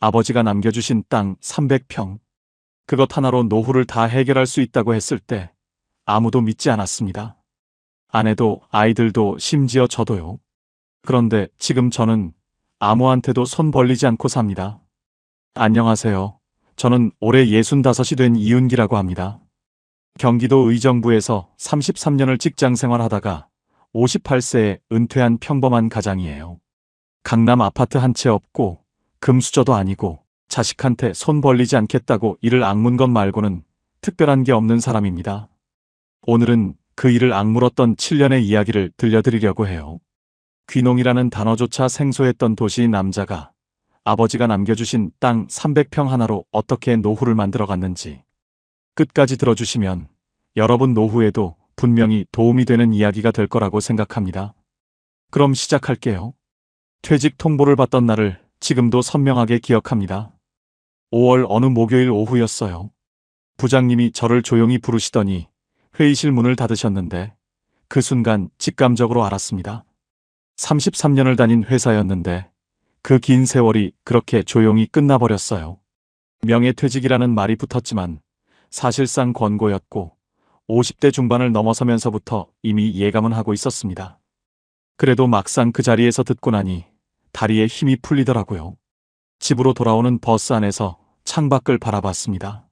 아버지가 남겨주신 땅 300평. 그것 하나로 노후를 다 해결할 수 있다고 했을 때 아무도 믿지 않았습니다. 아내도 아이들도 심지어 저도요. 그런데 지금 저는 아무한테도 손 벌리지 않고 삽니다. 안녕하세요. 저는 올해 65이 된 이윤기라고 합니다. 경기도 의정부에서 33년을 직장 생활하다가 58세에 은퇴한 평범한 가장이에요. 강남 아파트 한 채 없고 금수저도 아니고 자식한테 손 벌리지 않겠다고 일을 악문 것 말고는 특별한 게 없는 사람입니다. 오늘은 그 일을 악물었던 7년의 이야기를 들려드리려고 해요. 귀농이라는 단어조차 생소했던 도시 남자가 아버지가 남겨주신 땅 300평 하나로 어떻게 노후를 만들어갔는지 끝까지 들어주시면 여러분 노후에도 분명히 도움이 되는 이야기가 될 거라고 생각합니다. 그럼 시작할게요. 퇴직 통보를 받던 날을 지금도 선명하게 기억합니다. 5월 어느 목요일 오후였어요. 부장님이 저를 조용히 부르시더니 회의실 문을 닫으셨는데 그 순간 직감적으로 알았습니다. 33년을 다닌 회사였는데 그 긴 세월이 그렇게 조용히 끝나버렸어요. 명예퇴직이라는 말이 붙었지만 사실상 권고였고 50대 중반을 넘어서면서부터 이미 예감은 하고 있었습니다. 그래도 막상 그 자리에서 듣고 나니 다리에 힘이 풀리더라고요. 집으로 돌아오는 버스 안에서 창밖을 바라봤습니다.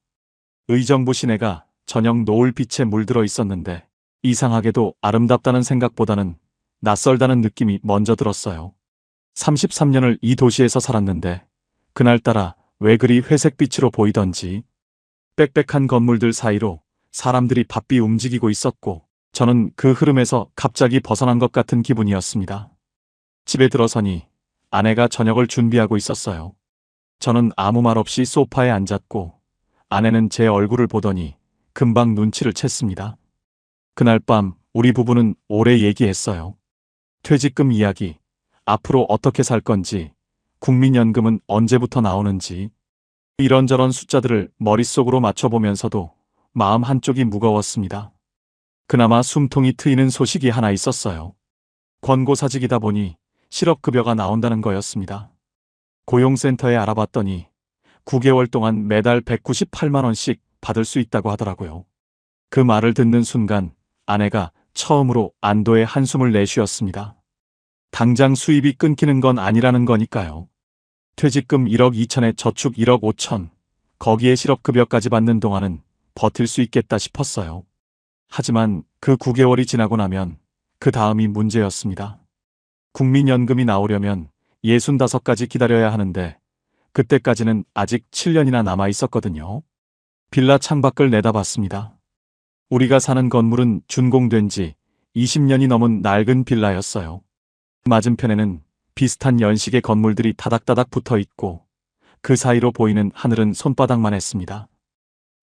의정부 시내가 저녁 노을빛에 물들어 있었는데 이상하게도 아름답다는 생각보다는 낯설다는 느낌이 먼저 들었어요. 33년을 이 도시에서 살았는데 그날따라 왜 그리 회색빛으로 보이던지 빽빽한 건물들 사이로 사람들이 바삐 움직이고 있었고 저는 그 흐름에서 갑자기 벗어난 것 같은 기분이었습니다. 집에 들어서니 아내가 저녁을 준비하고 있었어요. 저는 아무 말 없이 소파에 앉았고 아내는 제 얼굴을 보더니 금방 눈치를 챘습니다. 그날 밤 우리 부부는 오래 얘기했어요. 퇴직금 이야기, 앞으로 어떻게 살 건지, 국민연금은 언제부터 나오는지 이런저런 숫자들을 머릿속으로 맞춰보면서도 마음 한쪽이 무거웠습니다. 그나마 숨통이 트이는 소식이 하나 있었어요. 권고사직이다 보니 실업급여가 나온다는 거였습니다. 고용센터에 알아봤더니 9개월 동안 매달 198만 원씩 받을 수 있다고 하더라고요. 그 말을 듣는 순간 아내가 처음으로 안도의 한숨을 내쉬었습니다. 당장 수입이 끊기는 건 아니라는 거니까요. 퇴직금 1억 2천에 저축 1억 5천, 거기에 실업급여까지 받는 동안은 버틸 수 있겠다 싶었어요. 하지만 그 9개월이 지나고 나면 그 다음이 문제였습니다. 국민연금이 나오려면 65까지 기다려야 하는데 그때까지는 아직 7년이나 남아 있었거든요. 빌라 창밖을 내다봤습니다. 우리가 사는 건물은 준공된 지 20년이 넘은 낡은 빌라였어요. 맞은편에는 비슷한 연식의 건물들이 다닥다닥 붙어 있고 그 사이로 보이는 하늘은 손바닥만 했습니다.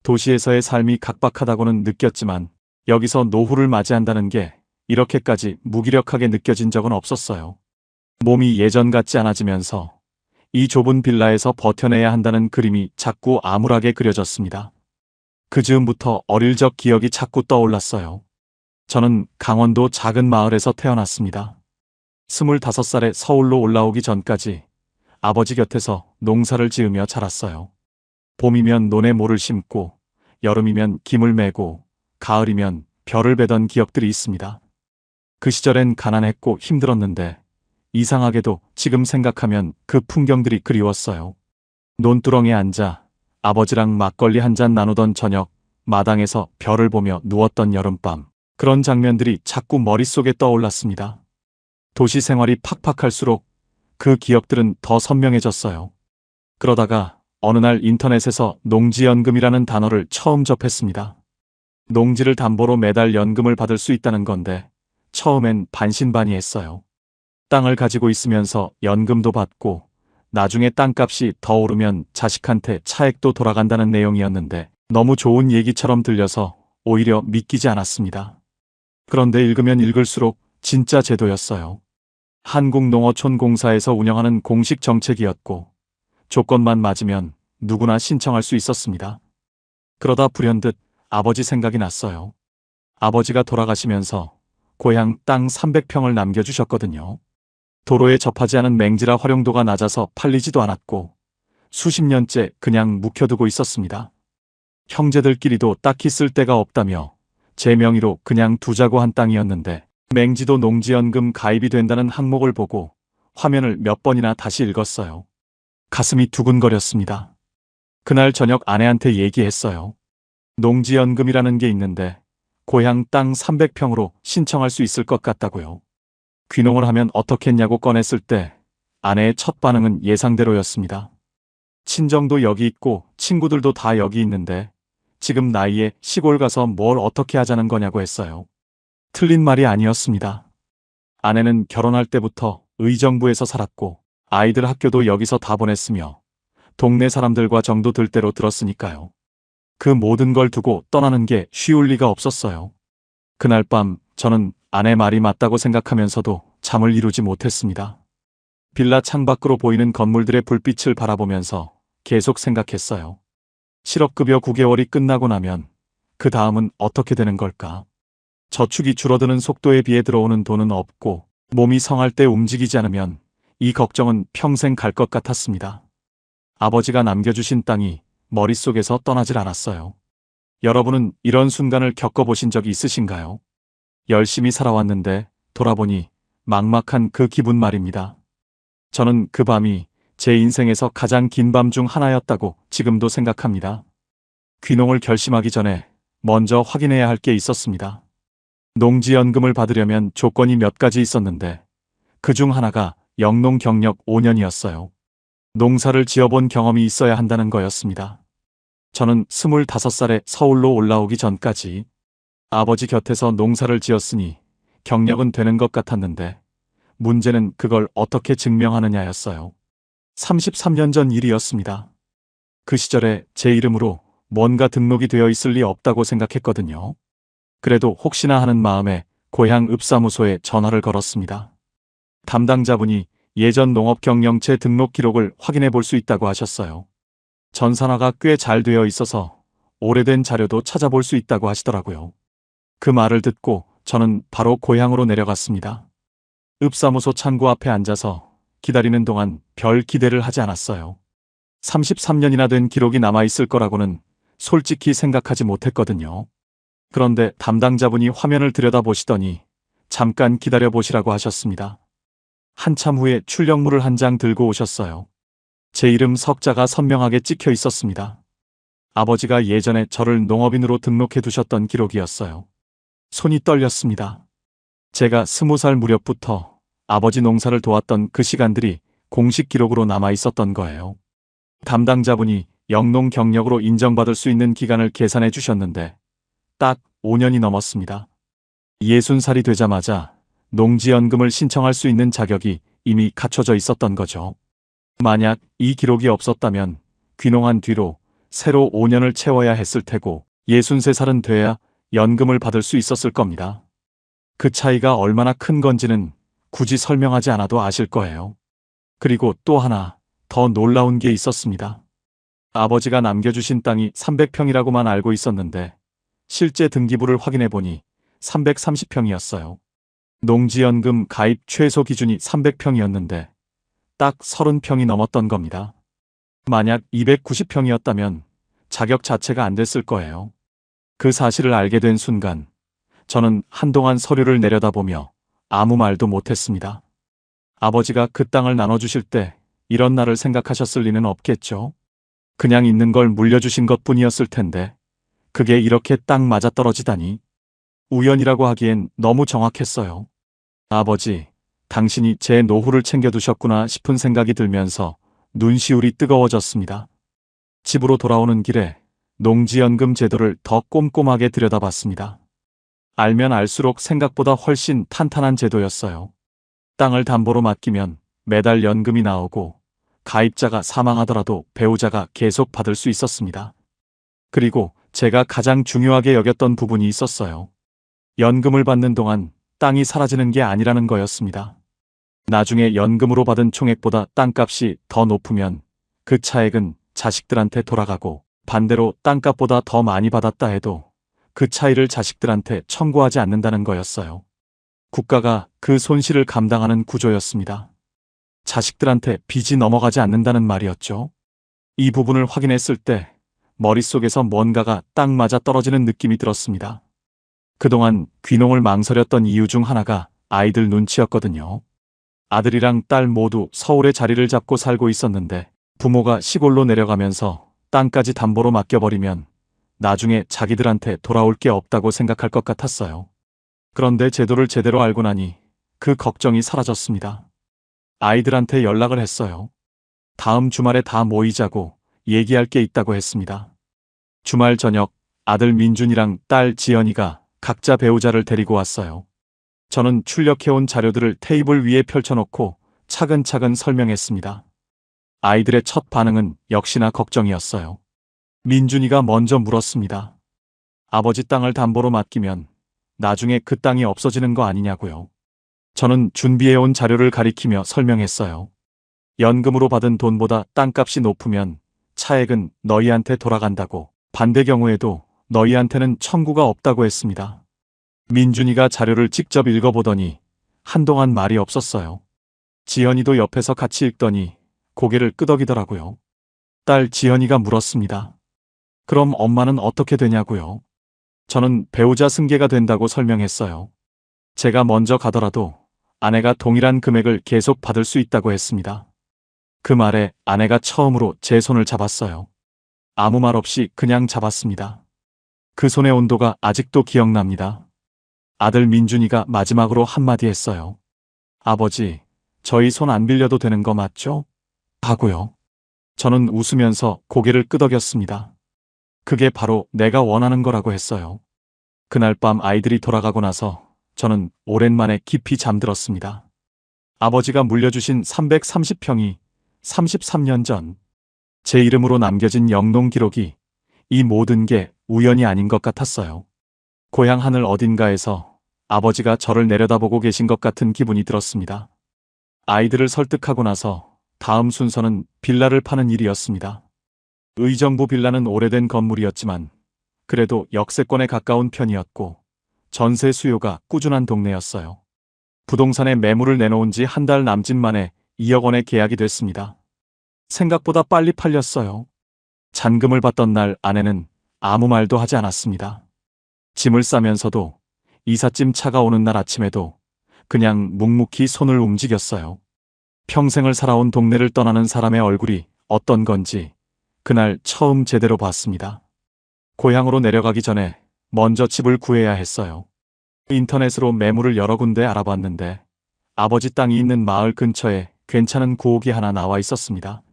도시에서의 삶이 각박하다고는 느꼈지만 여기서 노후를 맞이한다는 게 이렇게까지 무기력하게 느껴진 적은 없었어요. 몸이 예전 같지 않아지면서 이 좁은 빌라에서 버텨내야 한다는 그림이 자꾸 암울하게 그려졌습니다. 그 즈음부터 어릴 적 기억이 자꾸 떠올랐어요. 저는 강원도 작은 마을에서 태어났습니다. 25살에 서울로 올라오기 전까지 아버지 곁에서 농사를 지으며 자랐어요. 봄이면 논에 모를 심고 여름이면 김을 메고 가을이면 벼를 베던 기억들이 있습니다. 그 시절엔 가난했고 힘들었는데 이상하게도 지금 생각하면 그 풍경들이 그리웠어요. 논두렁에 앉아 아버지랑 막걸리 한 잔 나누던 저녁, 마당에서 별을 보며 누웠던 여름밤, 그런 장면들이 자꾸 머릿속에 떠올랐습니다. 도시 생활이 팍팍할수록 그 기억들은 더 선명해졌어요. 그러다가 어느 날 인터넷에서 농지연금이라는 단어를 처음 접했습니다. 농지를 담보로 매달 연금을 받을 수 있다는 건데 처음엔 반신반의했어요. 땅을 가지고 있으면서 연금도 받고 나중에 땅값이 더 오르면 자식한테 차액도 돌아간다는 내용이었는데 너무 좋은 얘기처럼 들려서 오히려 믿기지 않았습니다. 그런데 읽으면 읽을수록 진짜 제도였어요. 한국농어촌공사에서 운영하는 공식 정책이었고 조건만 맞으면 누구나 신청할 수 있었습니다. 그러다 불현듯 아버지 생각이 났어요. 아버지가 돌아가시면서 고향 땅 300평을 남겨주셨거든요. 도로에 접하지 않은 맹지라 활용도가 낮아서 팔리지도 않았고 수십 년째 그냥 묵혀두고 있었습니다. 형제들끼리도 딱히 쓸 데가 없다며 제 명의로 그냥 두자고 한 땅이었는데 맹지도 농지연금 가입이 된다는 항목을 보고 화면을 몇 번이나 다시 읽었어요. 가슴이 두근거렸습니다. 그날 저녁 아내한테 얘기했어요. 농지연금이라는 게 있는데 고향 땅 300평으로 신청할 수 있을 것 같다고요. 귀농을 하면 어떻겠냐고 꺼냈을 때 아내의 첫 반응은 예상대로였습니다. 친정도 여기 있고 친구들도 다 여기 있는데 지금 나이에 시골 가서 뭘 어떻게 하자는 거냐고 했어요. 틀린 말이 아니었습니다. 아내는 결혼할 때부터 의정부에서 살았고 아이들 학교도 여기서 다 보냈으며 동네 사람들과 정도 들 대로 들었으니까요. 그 모든 걸 두고 떠나는 게 쉬울 리가 없었어요. 그날 밤 저는 아내 말이 맞다고 생각하면서도 잠을 이루지 못했습니다. 빌라 창밖으로 보이는 건물들의 불빛을 바라보면서 계속 생각했어요. 실업급여 9개월이 끝나고 나면 그 다음은 어떻게 되는 걸까? 저축이 줄어드는 속도에 비해 들어오는 돈은 없고 몸이 성할 때 움직이지 않으면 이 걱정은 평생 갈 것 같았습니다. 아버지가 남겨주신 땅이 머릿속에서 떠나질 않았어요. 여러분은 이런 순간을 겪어보신 적이 있으신가요? 열심히 살아왔는데 돌아보니 막막한 그 기분 말입니다. 저는 그 밤이 제 인생에서 가장 긴 밤 중 하나였다고 지금도 생각합니다. 귀농을 결심하기 전에 먼저 확인해야 할 게 있었습니다. 농지연금을 받으려면 조건이 몇 가지 있었는데 그 중 하나가 영농 경력 5년이었어요. 농사를 지어본 경험이 있어야 한다는 거였습니다. 저는 25살에 서울로 올라오기 전까지 아버지 곁에서 농사를 지었으니 경력은 되는 것 같았는데 문제는 그걸 어떻게 증명하느냐였어요. 33년 전 일이었습니다. 그 시절에 제 이름으로 뭔가 등록이 되어 있을 리 없다고 생각했거든요. 그래도 혹시나 하는 마음에 고향 읍사무소에 전화를 걸었습니다. 담당자분이 예전 농업경영체 등록 기록을 확인해 볼 수 있다고 하셨어요. 전산화가 꽤 잘 되어 있어서 오래된 자료도 찾아볼 수 있다고 하시더라고요. 그 말을 듣고 저는 바로 고향으로 내려갔습니다. 읍사무소 창구 앞에 앉아서 기다리는 동안 별 기대를 하지 않았어요. 33년이나 된 기록이 남아있을 거라고는 솔직히 생각하지 못했거든요. 그런데 담당자분이 화면을 들여다보시더니 잠깐 기다려보시라고 하셨습니다. 한참 후에 출력물을 한 장 들고 오셨어요. 제 이름 석자가 선명하게 찍혀 있었습니다. 아버지가 예전에 저를 농업인으로 등록해 두셨던 기록이었어요. 손이 떨렸습니다. 제가 20살 무렵부터 아버지 농사를 도왔던 그 시간들이 공식 기록으로 남아 있었던 거예요. 담당자분이 영농 경력으로 인정받을 수 있는 기간을 계산해 주셨는데 딱 5년이 넘었습니다. 60살이 되자마자 농지연금을 신청할 수 있는 자격이 이미 갖춰져 있었던 거죠. 만약 이 기록이 없었다면 귀농한 뒤로 새로 5년을 채워야 했을 테고 63살은 돼야 연금을 받을 수 있었을 겁니다. 그 차이가 얼마나 큰 건지는 굳이 설명하지 않아도 아실 거예요. 그리고 또 하나 더 놀라운 게 있었습니다. 아버지가 남겨주신 땅이 300평이라고만 알고 있었는데 실제 등기부를 확인해 보니 330평이었어요. 농지연금 가입 최소 기준이 300평이었는데 딱 30평이 넘었던 겁니다. 만약 290평이었다면 자격 자체가 안 됐을 거예요. 그 사실을 알게 된 순간 저는 한동안 서류를 내려다보며 아무 말도 못했습니다. 아버지가 그 땅을 나눠주실 때 이런 날을 생각하셨을 리는 없겠죠. 그냥 있는 걸 물려주신 것뿐이었을 텐데 그게 이렇게 딱 맞아떨어지다니. 우연이라고 하기엔 너무 정확했어요. 아버지, 당신이 제 노후를 챙겨두셨구나 싶은 생각이 들면서 눈시울이 뜨거워졌습니다. 집으로 돌아오는 길에 농지연금 제도를 더 꼼꼼하게 들여다봤습니다. 알면 알수록 생각보다 훨씬 탄탄한 제도였어요. 땅을 담보로 맡기면 매달 연금이 나오고 가입자가 사망하더라도 배우자가 계속 받을 수 있었습니다. 그리고 제가 가장 중요하게 여겼던 부분이 있었어요. 연금을 받는 동안 땅이 사라지는 게 아니라는 거였습니다. 나중에 연금으로 받은 총액보다 땅값이 더 높으면 그 차액은 자식들한테 돌아가고 반대로 땅값보다 더 많이 받았다 해도 그 차이를 자식들한테 청구하지 않는다는 거였어요. 국가가 그 손실을 감당하는 구조였습니다. 자식들한테 빚이 넘어가지 않는다는 말이었죠. 이 부분을 확인했을 때 머릿속에서 뭔가가 딱 맞아 떨어지는 느낌이 들었습니다. 그동안 귀농을 망설였던 이유 중 하나가 아이들 눈치였거든요. 아들이랑 딸 모두 서울에 자리를 잡고 살고 있었는데 부모가 시골로 내려가면서 땅까지 담보로 맡겨버리면 나중에 자기들한테 돌아올 게 없다고 생각할 것 같았어요. 그런데 제도를 제대로 알고 나니 그 걱정이 사라졌습니다. 아이들한테 연락을 했어요. 다음 주말에 다 모이자고 얘기할 게 있다고 했습니다. 주말 저녁 아들 민준이랑 딸 지연이가 각자 배우자를 데리고 왔어요. 저는 출력해온 자료들을 테이블 위에 펼쳐놓고 차근차근 설명했습니다. 아이들의 첫 반응은 역시나 걱정이었어요. 민준이가 먼저 물었습니다. 아버지 땅을 담보로 맡기면 나중에 그 땅이 없어지는 거 아니냐고요. 저는 준비해온 자료를 가리키며 설명했어요. 연금으로 받은 돈보다 땅값이 높으면 차액은 너희한테 돌아간다고, 반대 경우에도 너희한테는 청구가 없다고 했습니다. 민준이가 자료를 직접 읽어보더니 한동안 말이 없었어요. 지연이도 옆에서 같이 읽더니 고개를 끄덕이더라고요. 딸 지연이가 물었습니다. 그럼 엄마는 어떻게 되냐고요? 저는 배우자 승계가 된다고 설명했어요. 제가 먼저 가더라도 아내가 동일한 금액을 계속 받을 수 있다고 했습니다. 그 말에 아내가 처음으로 제 손을 잡았어요. 아무 말 없이 그냥 잡았습니다. 그 손의 온도가 아직도 기억납니다. 아들 민준이가 마지막으로 한마디 했어요. 아버지, 저희 손 안 빌려도 되는 거 맞죠? 하고요. 저는 웃으면서 고개를 끄덕였습니다. 그게 바로 내가 원하는 거라고 했어요. 그날 밤 아이들이 돌아가고 나서 저는 오랜만에 깊이 잠들었습니다. 아버지가 물려주신 330평이 33년 전 제 이름으로 남겨진 영농 기록이 이 모든 게 우연이 아닌 것 같았어요. 고향 하늘 어딘가에서 아버지가 저를 내려다보고 계신 것 같은 기분이 들었습니다. 아이들을 설득하고 나서 다음 순서는 빌라를 파는 일이었습니다. 의정부 빌라는 오래된 건물이었지만 그래도 역세권에 가까운 편이었고 전세 수요가 꾸준한 동네였어요. 부동산에 매물을 내놓은 지 한 달 남짓 만에 2억 원에 계약이 됐습니다. 생각보다 빨리 팔렸어요. 잔금을 받던 날 아내는 아무 말도 하지 않았습니다. 짐을 싸면서도 이삿짐 차가 오는 날 아침에도 그냥 묵묵히 손을 움직였어요. 평생을 살아온 동네를 떠나는 사람의 얼굴이 어떤 건지 그날 처음 제대로 봤습니다. 고향으로 내려가기 전에 먼저 집을 구해야 했어요. 인터넷으로 매물을 여러 군데 알아봤는데 아버지 땅이 있는 마을 근처에 괜찮은 구옥이 하나 나와 있었습니다.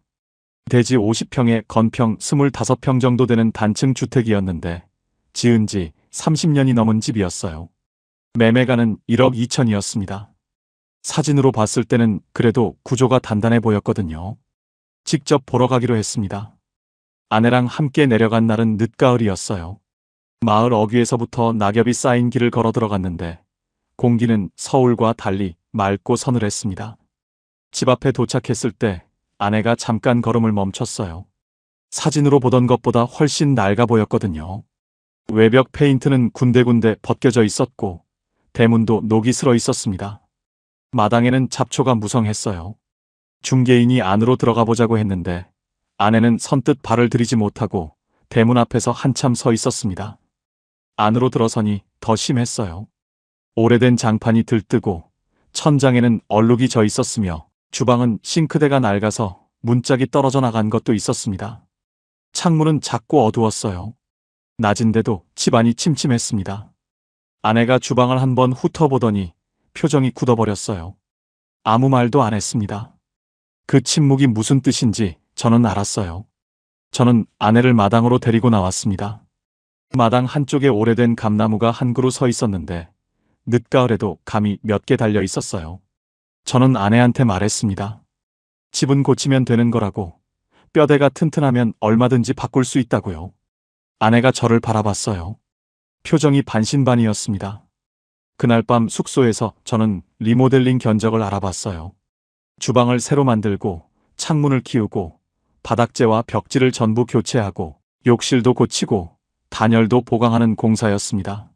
대지 50평에 건평 25평 정도 되는 단층 주택이었는데 지은 지 30년이 넘은 집이었어요. 매매가는 1억 2천이었습니다. 사진으로 봤을 때는 그래도 구조가 단단해 보였거든요. 직접 보러 가기로 했습니다. 아내랑 함께 내려간 날은 늦가을이었어요. 마을 어귀에서부터 낙엽이 쌓인 길을 걸어 들어갔는데 공기는 서울과 달리 맑고 서늘했습니다. 집 앞에 도착했을 때 아내가 잠깐 걸음을 멈췄어요. 사진으로 보던 것보다 훨씬 낡아 보였거든요. 외벽 페인트는 군데군데 벗겨져 있었고 대문도 녹이 슬어 있었습니다. 마당에는 잡초가 무성했어요. 중개인이 안으로 들어가 보자고 했는데 아내는 선뜻 발을 들이지 못하고 대문 앞에서 한참 서 있었습니다. 안으로 들어서니 더 심했어요. 오래된 장판이 들뜨고 천장에는 얼룩이 져 있었으며 주방은 싱크대가 낡아서 문짝이 떨어져 나간 것도 있었습니다. 창문은 작고 어두웠어요. 낮인데도 집안이 침침했습니다. 아내가 주방을 한번 훑어보더니 표정이 굳어버렸어요. 아무 말도 안 했습니다. 그 침묵이 무슨 뜻인지 저는 알았어요. 저는 아내를 마당으로 데리고 나왔습니다. 마당 한쪽에 오래된 감나무가 한 그루 서 있었는데 늦가을에도 감이 몇 개 달려 있었어요. 저는 아내한테 말했습니다. 집은 고치면 되는 거라고, 뼈대가 튼튼하면 얼마든지 바꿀 수 있다고요. 아내가 저를 바라봤어요. 표정이 반신반의였습니다. 그날 밤 숙소에서 저는 리모델링 견적을 알아봤어요. 주방을 새로 만들고 창문을 키우고 바닥재와 벽지를 전부 교체하고 욕실도 고치고 단열도 보강하는 공사였습니다.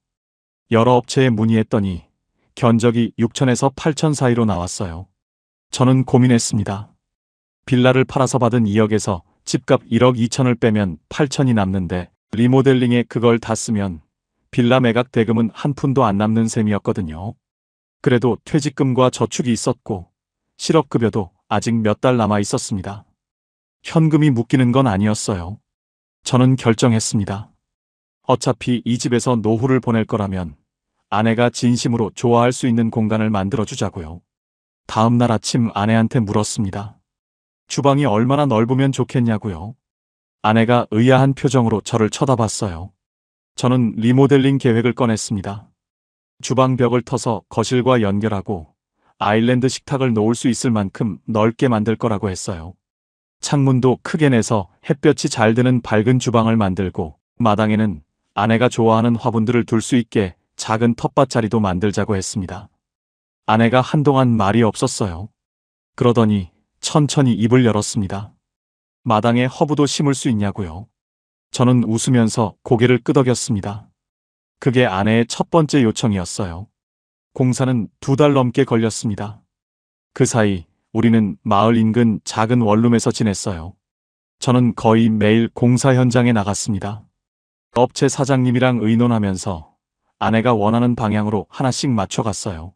여러 업체에 문의했더니 견적이 6천에서 8천 사이로 나왔어요. 저는 고민했습니다. 빌라를 팔아서 받은 2억에서 집값 1억 2천을 빼면 8천이 남는데 리모델링에 그걸 다 쓰면 빌라 매각 대금은 한 푼도 안 남는 셈이었거든요. 그래도 퇴직금과 저축이 있었고 실업급여도 아직 몇 달 남아 있었습니다. 현금이 묶이는 건 아니었어요. 저는 결정했습니다. 어차피 이 집에서 노후를 보낼 거라면 아내가 진심으로 좋아할 수 있는 공간을 만들어주자고요. 다음 날 아침 아내한테 물었습니다. 주방이 얼마나 넓으면 좋겠냐고요. 아내가 의아한 표정으로 저를 쳐다봤어요. 저는 리모델링 계획을 꺼냈습니다. 주방 벽을 터서 거실과 연결하고 아일랜드 식탁을 놓을 수 있을 만큼 넓게 만들 거라고 했어요. 창문도 크게 내서 햇볕이 잘 드는 밝은 주방을 만들고 마당에는 아내가 좋아하는 화분들을 둘 수 있게 작은 텃밭 자리도 만들자고 했습니다. 아내가 한동안 말이 없었어요. 그러더니 천천히 입을 열었습니다. 마당에 허브도 심을 수 있냐고요. 저는 웃으면서 고개를 끄덕였습니다. 그게 아내의 첫 번째 요청이었어요. 공사는 2달 넘게 걸렸습니다. 그 사이 우리는 마을 인근 작은 원룸에서 지냈어요. 저는 거의 매일 공사 현장에 나갔습니다. 업체 사장님이랑 의논하면서 아내가 원하는 방향으로 하나씩 맞춰갔어요.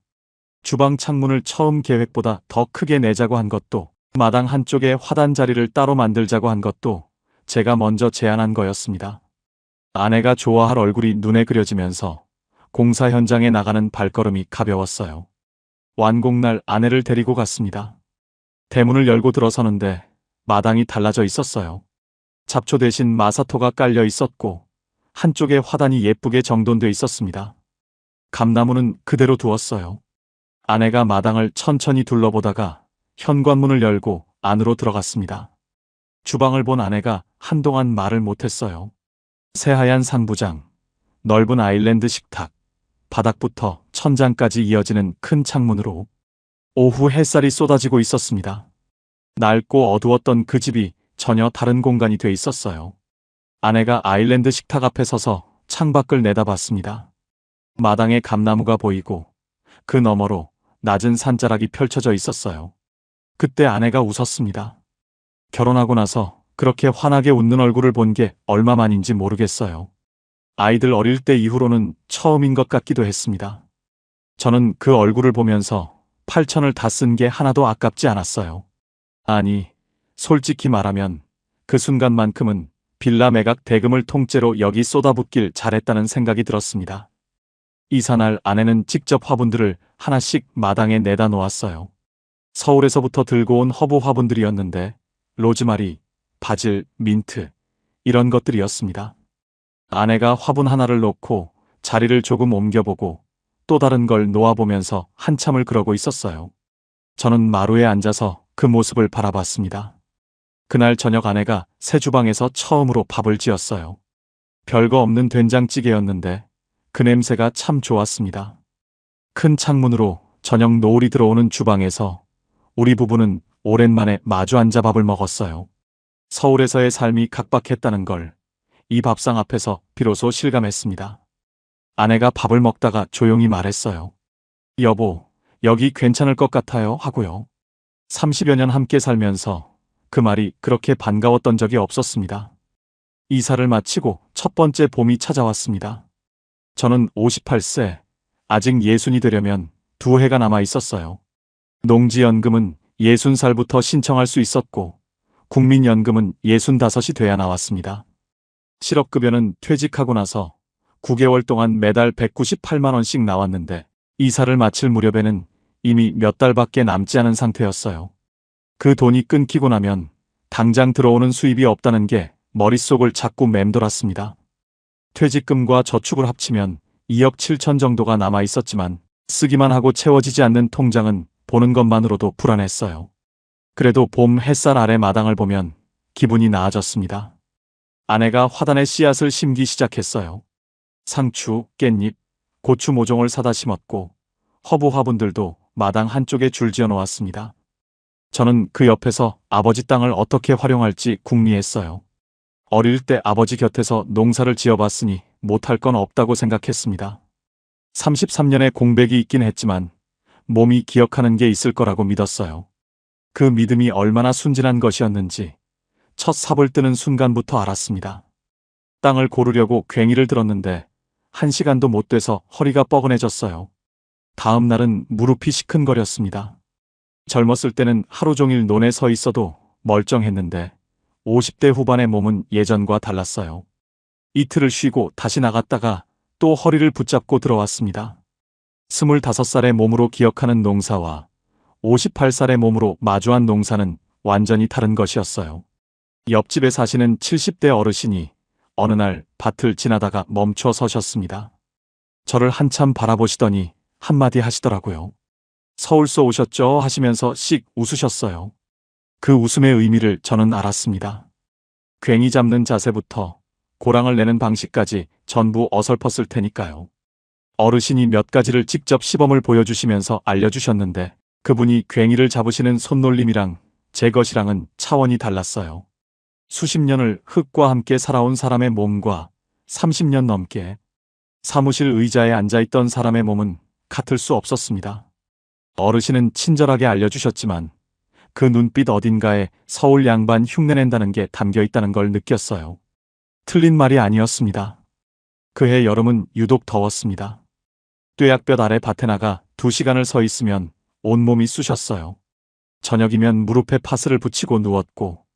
주방 창문을 처음 계획보다 더 크게 내자고 한 것도, 마당 한쪽에 화단 자리를 따로 만들자고 한 것도 제가 먼저 제안한 거였습니다. 아내가 좋아할 얼굴이 눈에 그려지면서 공사 현장에 나가는 발걸음이 가벼웠어요. 완공날 아내를 데리고 갔습니다. 대문을 열고 들어서는데 마당이 달라져 있었어요. 잡초 대신 마사토가 깔려 있었고 한쪽에 화단이 예쁘게 정돈돼 있었습니다. 감나무는 그대로 두었어요. 아내가 마당을 천천히 둘러보다가 현관문을 열고 안으로 들어갔습니다. 주방을 본 아내가 한동안 말을 못했어요. 새하얀 상부장, 넓은 아일랜드 식탁, 바닥부터 천장까지 이어지는 큰 창문으로 오후 햇살이 쏟아지고 있었습니다. 낡고 어두웠던 그 집이 전혀 다른 공간이 돼 있었어요. 아내가 아일랜드 식탁 앞에 서서 창밖을 내다봤습니다. 마당에 감나무가 보이고 그 너머로 낮은 산자락이 펼쳐져 있었어요. 그때 아내가 웃었습니다. 결혼하고 나서 그렇게 환하게 웃는 얼굴을 본 게 얼마만인지 모르겠어요. 아이들 어릴 때 이후로는 처음인 것 같기도 했습니다. 저는 그 얼굴을 보면서 8천을 다 쓴 게 하나도 아깝지 않았어요. 아니, 솔직히 말하면 그 순간만큼은 빌라 매각 대금을 통째로 여기 쏟아붓길 잘했다는 생각이 들었습니다. 이사날 아내는 직접 화분들을 하나씩 마당에 내다 놓았어요. 서울에서부터 들고 온 허브 화분들이었는데 로즈마리, 바질, 민트 이런 것들이었습니다. 아내가 화분 하나를 놓고 자리를 조금 옮겨보고 또 다른 걸 놓아보면서 한참을 그러고 있었어요. 저는 마루에 앉아서 그 모습을 바라봤습니다. 그날 저녁 아내가 새 주방에서 처음으로 밥을 지었어요. 별거 없는 된장찌개였는데 그 냄새가 참 좋았습니다. 큰 창문으로 저녁 노을이 들어오는 주방에서 우리 부부는 오랜만에 마주 앉아 밥을 먹었어요. 서울에서의 삶이 각박했다는 걸 이 밥상 앞에서 비로소 실감했습니다. 아내가 밥을 먹다가 조용히 말했어요. 여보, 여기 괜찮을 것 같아요 하고요. 30여 년 함께 살면서 그 말이 그렇게 반가웠던 적이 없었습니다. 이사를 마치고 첫 번째 봄이 찾아왔습니다. 저는 58세, 아직 60이 되려면 2해가 남아 있었어요. 농지연금은 60살부터 신청할 수 있었고 국민연금은 65이 돼야 나왔습니다. 실업급여는 퇴직하고 나서 9개월 동안 매달 198만 원씩 나왔는데 이사를 마칠 무렵에는 이미 몇 달밖에 남지 않은 상태였어요. 그 돈이 끊기고 나면 당장 들어오는 수입이 없다는 게 머릿속을 자꾸 맴돌았습니다. 퇴직금과 저축을 합치면 2억 7천 정도가 남아 있었지만 쓰기만 하고 채워지지 않는 통장은 보는 것만으로도 불안했어요. 그래도 봄 햇살 아래 마당을 보면 기분이 나아졌습니다. 아내가 화단에 씨앗을 심기 시작했어요. 상추, 깻잎, 고추 모종을 사다 심었고 허브 화분들도 마당 한쪽에 줄지어 놓았습니다. 저는 그 옆에서 아버지 땅을 어떻게 활용할지 궁리했어요. 어릴 때 아버지 곁에서 농사를 지어봤으니 못할 건 없다고 생각했습니다. 33년의 공백이 있긴 했지만 몸이 기억하는 게 있을 거라고 믿었어요. 그 믿음이 얼마나 순진한 것이었는지 첫 삽을 뜨는 순간부터 알았습니다. 땅을 고르려고 괭이를 들었는데 1시간도 못 돼서 허리가 뻐근해졌어요. 다음 날은 무릎이 시큰거렸습니다. 젊었을 때는 하루 종일 논에 서 있어도 멀쩡했는데 50대 후반의 몸은 예전과 달랐어요. 이틀을 쉬고 다시 나갔다가 또 허리를 붙잡고 들어왔습니다. 25살의 몸으로 기억하는 농사와 58살의 몸으로 마주한 농사는 완전히 다른 것이었어요. 옆집에 사시는 70대 어르신이 어느 날 밭을 지나다가 멈춰 서셨습니다. 저를 한참 바라보시더니 한마디 하시더라고요. 서울서 오셨죠? 하시면서 씩 웃으셨어요. 그 웃음의 의미를 저는 알았습니다. 괭이 잡는 자세부터 고랑을 내는 방식까지 전부 어설펐을 테니까요. 어르신이 몇 가지를 직접 시범을 보여주시면서 알려주셨는데 그분이 괭이를 잡으시는 손놀림이랑 제 것이랑은 차원이 달랐어요. 수십 년을 흙과 함께 살아온 사람의 몸과 30년 넘게 사무실 의자에 앉아있던 사람의 몸은 같을 수 없었습니다. 어르신은 친절하게 알려주셨지만 그 눈빛 어딘가에 서울 양반 흉내낸다는 게 담겨있다는 걸 느꼈어요. 틀린 말이 아니었습니다. 그해 여름은 유독 더웠습니다. 뙤약볕 아래 밭에 나가 2시간을 서 있으면 온몸이 쑤셨어요. 저녁이면 무릎에 파스를 붙이고 누웠고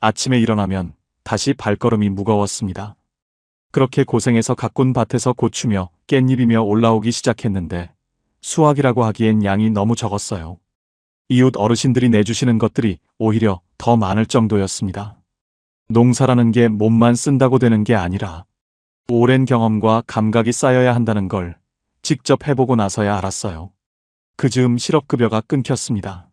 아침에 일어나면 다시 발걸음이 무거웠습니다. 그렇게 고생해서 가꾼 밭에서 고추며 깻잎이며 올라오기 시작했는데 수확이라고 하기엔 양이 너무 적었어요. 이웃 어르신들이 내주시는 것들이 오히려 더 많을 정도였습니다. 농사라는 게 몸만 쓴다고 되는 게 아니라 오랜 경험과 감각이 쌓여야 한다는 걸 직접 해보고 나서야 알았어요. 그 즈음 실업급여가 끊겼습니다.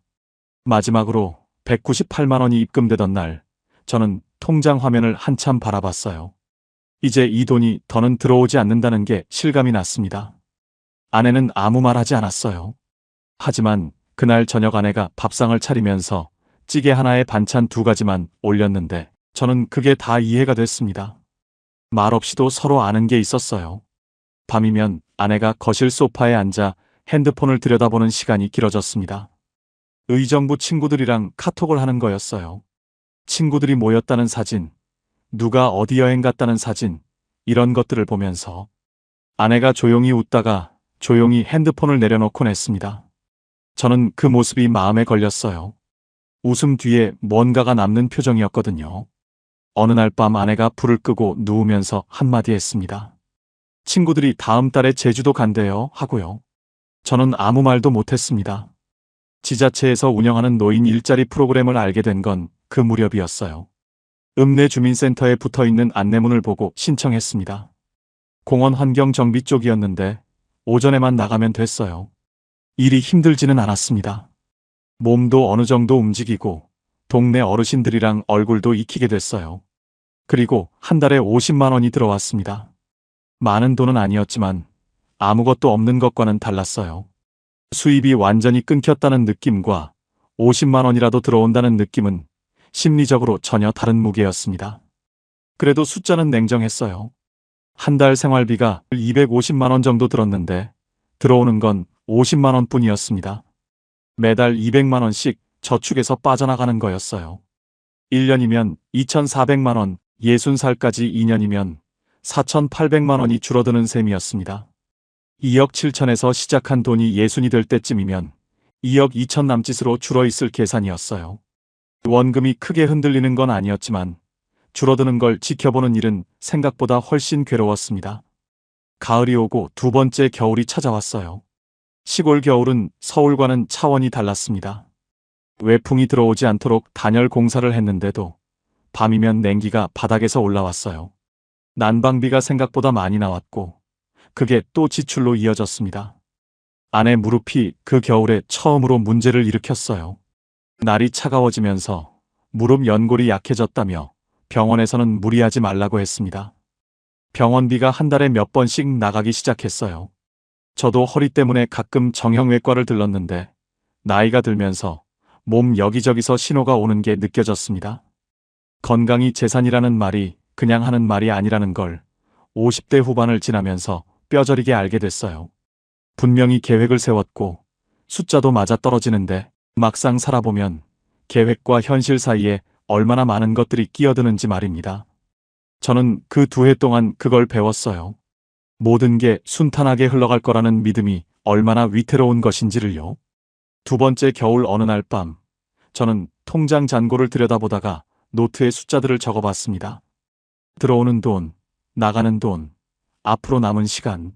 마지막으로 198만 원이 입금되던 날 저는 통장 화면을 한참 바라봤어요. 이제 이 돈이 더는 들어오지 않는다는 게 실감이 났습니다. 아내는 아무 말 하지 않았어요. 하지만 그날 저녁 아내가 밥상을 차리면서 찌개 하나에 반찬 2가지만 올렸는데 저는 그게 다 이해가 됐습니다. 말없이도 서로 아는 게 있었어요. 밤이면 아내가 거실 소파에 앉아 핸드폰을 들여다보는 시간이 길어졌습니다. 의정부 친구들이랑 카톡을 하는 거였어요. 친구들이 모였다는 사진, 누가 어디 여행 갔다는 사진, 이런 것들을 보면서 아내가 조용히 웃다가 조용히 핸드폰을 내려놓곤 했습니다. 저는 그 모습이 마음에 걸렸어요. 웃음 뒤에 뭔가가 남는 표정이었거든요. 어느 날 밤 아내가 불을 끄고 누우면서 한마디 했습니다. 친구들이 다음 달에 제주도 간대요 하고요. 저는 아무 말도 못했습니다. 지자체에서 운영하는 노인 일자리 프로그램을 알게 된 건 그 무렵이었어요. 읍내 주민센터에 붙어있는 안내문을 보고 신청했습니다. 공원 환경 정비 쪽이었는데 오전에만 나가면 됐어요. 일이 힘들지는 않았습니다. 몸도 어느 정도 움직이고 동네 어르신들이랑 얼굴도 익히게 됐어요. 그리고 한 달에 50만 원이 들어왔습니다. 많은 돈은 아니었지만 아무것도 없는 것과는 달랐어요. 수입이 완전히 끊겼다는 느낌과 50만 원이라도 들어온다는 느낌은 심리적으로 전혀 다른 무게였습니다. 그래도 숫자는 냉정했어요. 한 달 생활비가 250만 원 정도 들었는데 들어오는 건 50만 원 뿐이었습니다. 매달 200만 원씩 저축에서 빠져나가는 거였어요. 1년이면 2,400만 원, 60살까지 2년이면 4,800만 원이 줄어드는 셈이었습니다. 2억 7천에서 시작한 돈이 60이 될 때쯤이면 2억 2천 남짓으로 줄어있을 계산이었어요. 원금이 크게 흔들리는 건 아니었지만 줄어드는 걸 지켜보는 일은 생각보다 훨씬 괴로웠습니다. 가을이 오고 2번째 겨울이 찾아왔어요. 시골 겨울은 서울과는 차원이 달랐습니다. 외풍이 들어오지 않도록 단열 공사를 했는데도 밤이면 냉기가 바닥에서 올라왔어요. 난방비가 생각보다 많이 나왔고 그게 또 지출로 이어졌습니다. 아내 무릎이 그 겨울에 처음으로 문제를 일으켰어요. 날이 차가워지면서 무릎 연골이 약해졌다며 병원에서는 무리하지 말라고 했습니다. 병원비가 한 달에 몇 번씩 나가기 시작했어요. 저도 허리 때문에 가끔 정형외과를 들렀는데 나이가 들면서 몸 여기저기서 신호가 오는 게 느껴졌습니다. 건강이 재산이라는 말이 그냥 하는 말이 아니라는 걸 50대 후반을 지나면서 뼈저리게 알게 됐어요. 분명히 계획을 세웠고 숫자도 맞아떨어지는데 막상 살아보면 계획과 현실 사이에 얼마나 많은 것들이 끼어드는지 말입니다. 저는 그 2해 동안 그걸 배웠어요. 모든 게 순탄하게 흘러갈 거라는 믿음이 얼마나 위태로운 것인지를요. 2번째 겨울 어느 날 밤, 저는 통장 잔고를 들여다보다가 노트에 숫자들을 적어봤습니다. 들어오는 돈, 나가는 돈, 앞으로 남은 시간,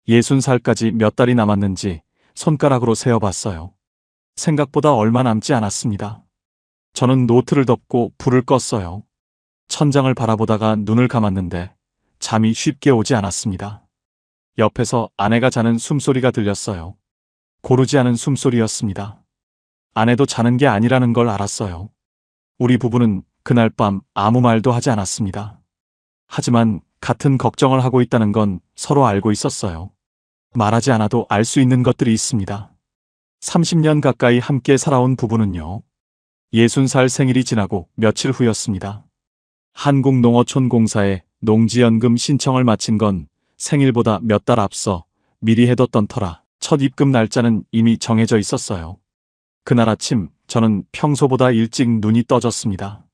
60살까지 몇 달이 남았는지 손가락으로 세어봤어요. 생각보다 얼마 남지 않았습니다. 저는 노트를 덮고 불을 껐어요. 천장을 바라보다가 눈을 감았는데 잠이 쉽게 오지 않았습니다. 옆에서 아내가 자는 숨소리가 들렸어요. 고르지 않은 숨소리였습니다. 아내도 자는 게 아니라는 걸 알았어요. 우리 부부는 그날 밤 아무 말도 하지 않았습니다. 하지만 같은 걱정을 하고 있다는 건 서로 알고 있었어요. 말하지 않아도 알 수 있는 것들이 있습니다. 30년 가까이 함께 살아온 부부는요. 60살 생일이 지나고 며칠 후였습니다. 한국농어촌공사에 농지연금 신청을 마친 건 생일보다 몇 달 앞서 미리 해뒀던 터라 첫 입금 날짜는 이미 정해져 있었어요. 그날 아침 저는 평소보다 일찍 눈이 떠졌습니다.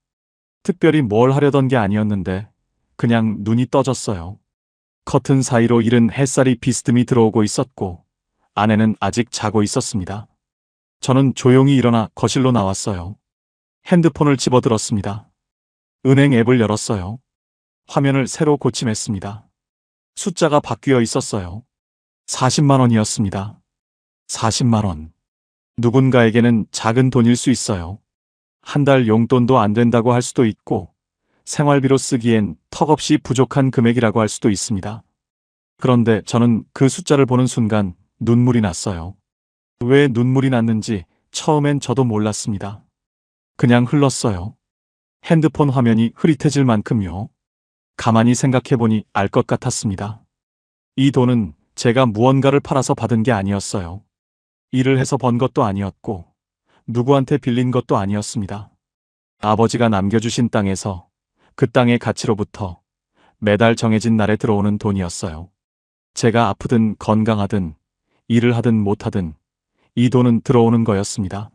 특별히 뭘 하려던 게 아니었는데 그냥 눈이 떠졌어요. 커튼 사이로 이른 햇살이 비스듬히 들어오고 있었고 아내는 아직 자고 있었습니다. 저는 조용히 일어나 거실로 나왔어요. 핸드폰을 집어들었습니다. 은행 앱을 열었어요. 화면을 새로 고침했습니다. 숫자가 바뀌어 있었어요. 40만 원이었습니다. 40만 원. 누군가에게는 작은 돈일 수 있어요. 한 달 용돈도 안 된다고 할 수도 있고 생활비로 쓰기엔 턱없이 부족한 금액이라고 할 수도 있습니다. 그런데 저는 그 숫자를 보는 순간 눈물이 났어요. 왜 눈물이 났는지 처음엔 저도 몰랐습니다. 그냥 흘렀어요. 핸드폰 화면이 흐릿해질 만큼요. 가만히 생각해보니 알 것 같았습니다. 이 돈은 제가 무언가를 팔아서 받은 게 아니었어요. 일을 해서 번 것도 아니었고 누구한테 빌린 것도 아니었습니다. 아버지가 남겨주신 땅에서 그 땅의 가치로부터 매달 정해진 날에 들어오는 돈이었어요. 제가 아프든 건강하든 일을 하든 못하든 이 돈은 들어오는 거였습니다.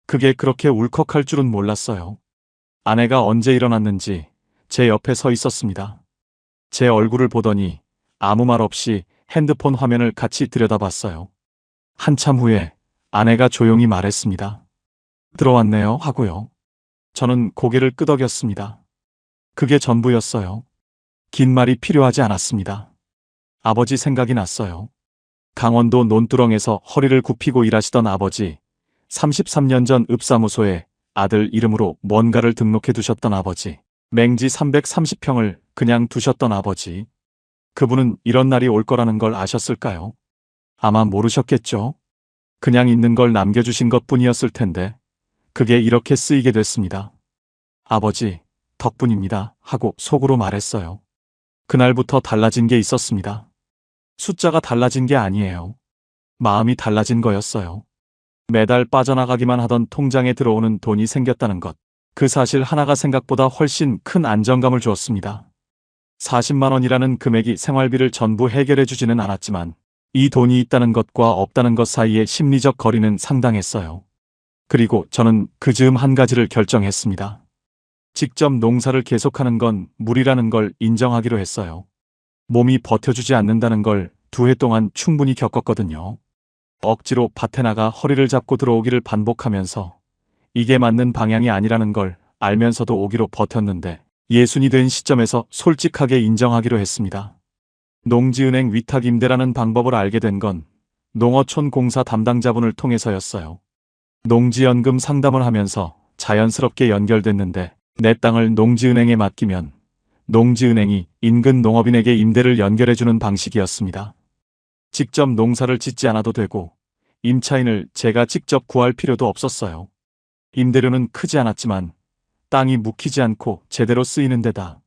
그게 그렇게 울컥할 줄은 몰랐어요. 아내가 언제 일어났는지 제 옆에 서 있었습니다. 제 얼굴을 보더니 아무 말 없이 핸드폰 화면을 같이 들여다봤어요. 한참 후에 아내가 조용히 말했습니다. 들어왔네요 하고요. 저는 고개를 끄덕였습니다. 그게 전부였어요. 긴 말이 필요하지 않았습니다. 아버지 생각이 났어요. 강원도 논두렁에서 허리를 굽히고 일하시던 아버지, 33년 전 읍사무소에 아들 이름으로 뭔가를 등록해 두셨던 아버지, 맹지 330평을 그냥 두셨던 아버지. 그분은 이런 날이 올 거라는 걸 아셨을까요? 아마 모르셨겠죠. 그냥 있는 걸 남겨주신 것뿐이었을 텐데 그게 이렇게 쓰이게 됐습니다. 아버지, 덕분입니다 하고 속으로 말했어요. 그날부터 달라진 게 있었습니다. 숫자가 달라진 게 아니에요. 마음이 달라진 거였어요. 매달 빠져나가기만 하던 통장에 들어오는 돈이 생겼다는 것. 그 사실 하나가 생각보다 훨씬 큰 안정감을 주었습니다. 40만 원이라는 금액이 생활비를 전부 해결해 주지는 않았지만 이 돈이 있다는 것과 없다는 것 사이의 심리적 거리는 상당했어요. 그리고 저는 그 즈음 한 가지를 결정했습니다. 직접 농사를 계속하는 건 무리라는 걸 인정하기로 했어요. 몸이 버텨주지 않는다는 걸 2해 동안 충분히 겪었거든요. 억지로 밭에 나가 허리를 잡고 들어오기를 반복하면서 이게 맞는 방향이 아니라는 걸 알면서도 오기로 버텼는데 예순이 된 시점에서 솔직하게 인정하기로 했습니다. 농지은행 위탁 임대라는 방법을 알게 된 건 농어촌 공사 담당자분을 통해서였어요. 농지연금 상담을 하면서 자연스럽게 연결됐는데 내 땅을 농지은행에 맡기면 농지은행이 인근 농업인에게 임대를 연결해주는 방식이었습니다. 직접 농사를 짓지 않아도 되고 임차인을 제가 직접 구할 필요도 없었어요. 임대료는 크지 않았지만 땅이 묵히지 않고 제대로 쓰이는 데다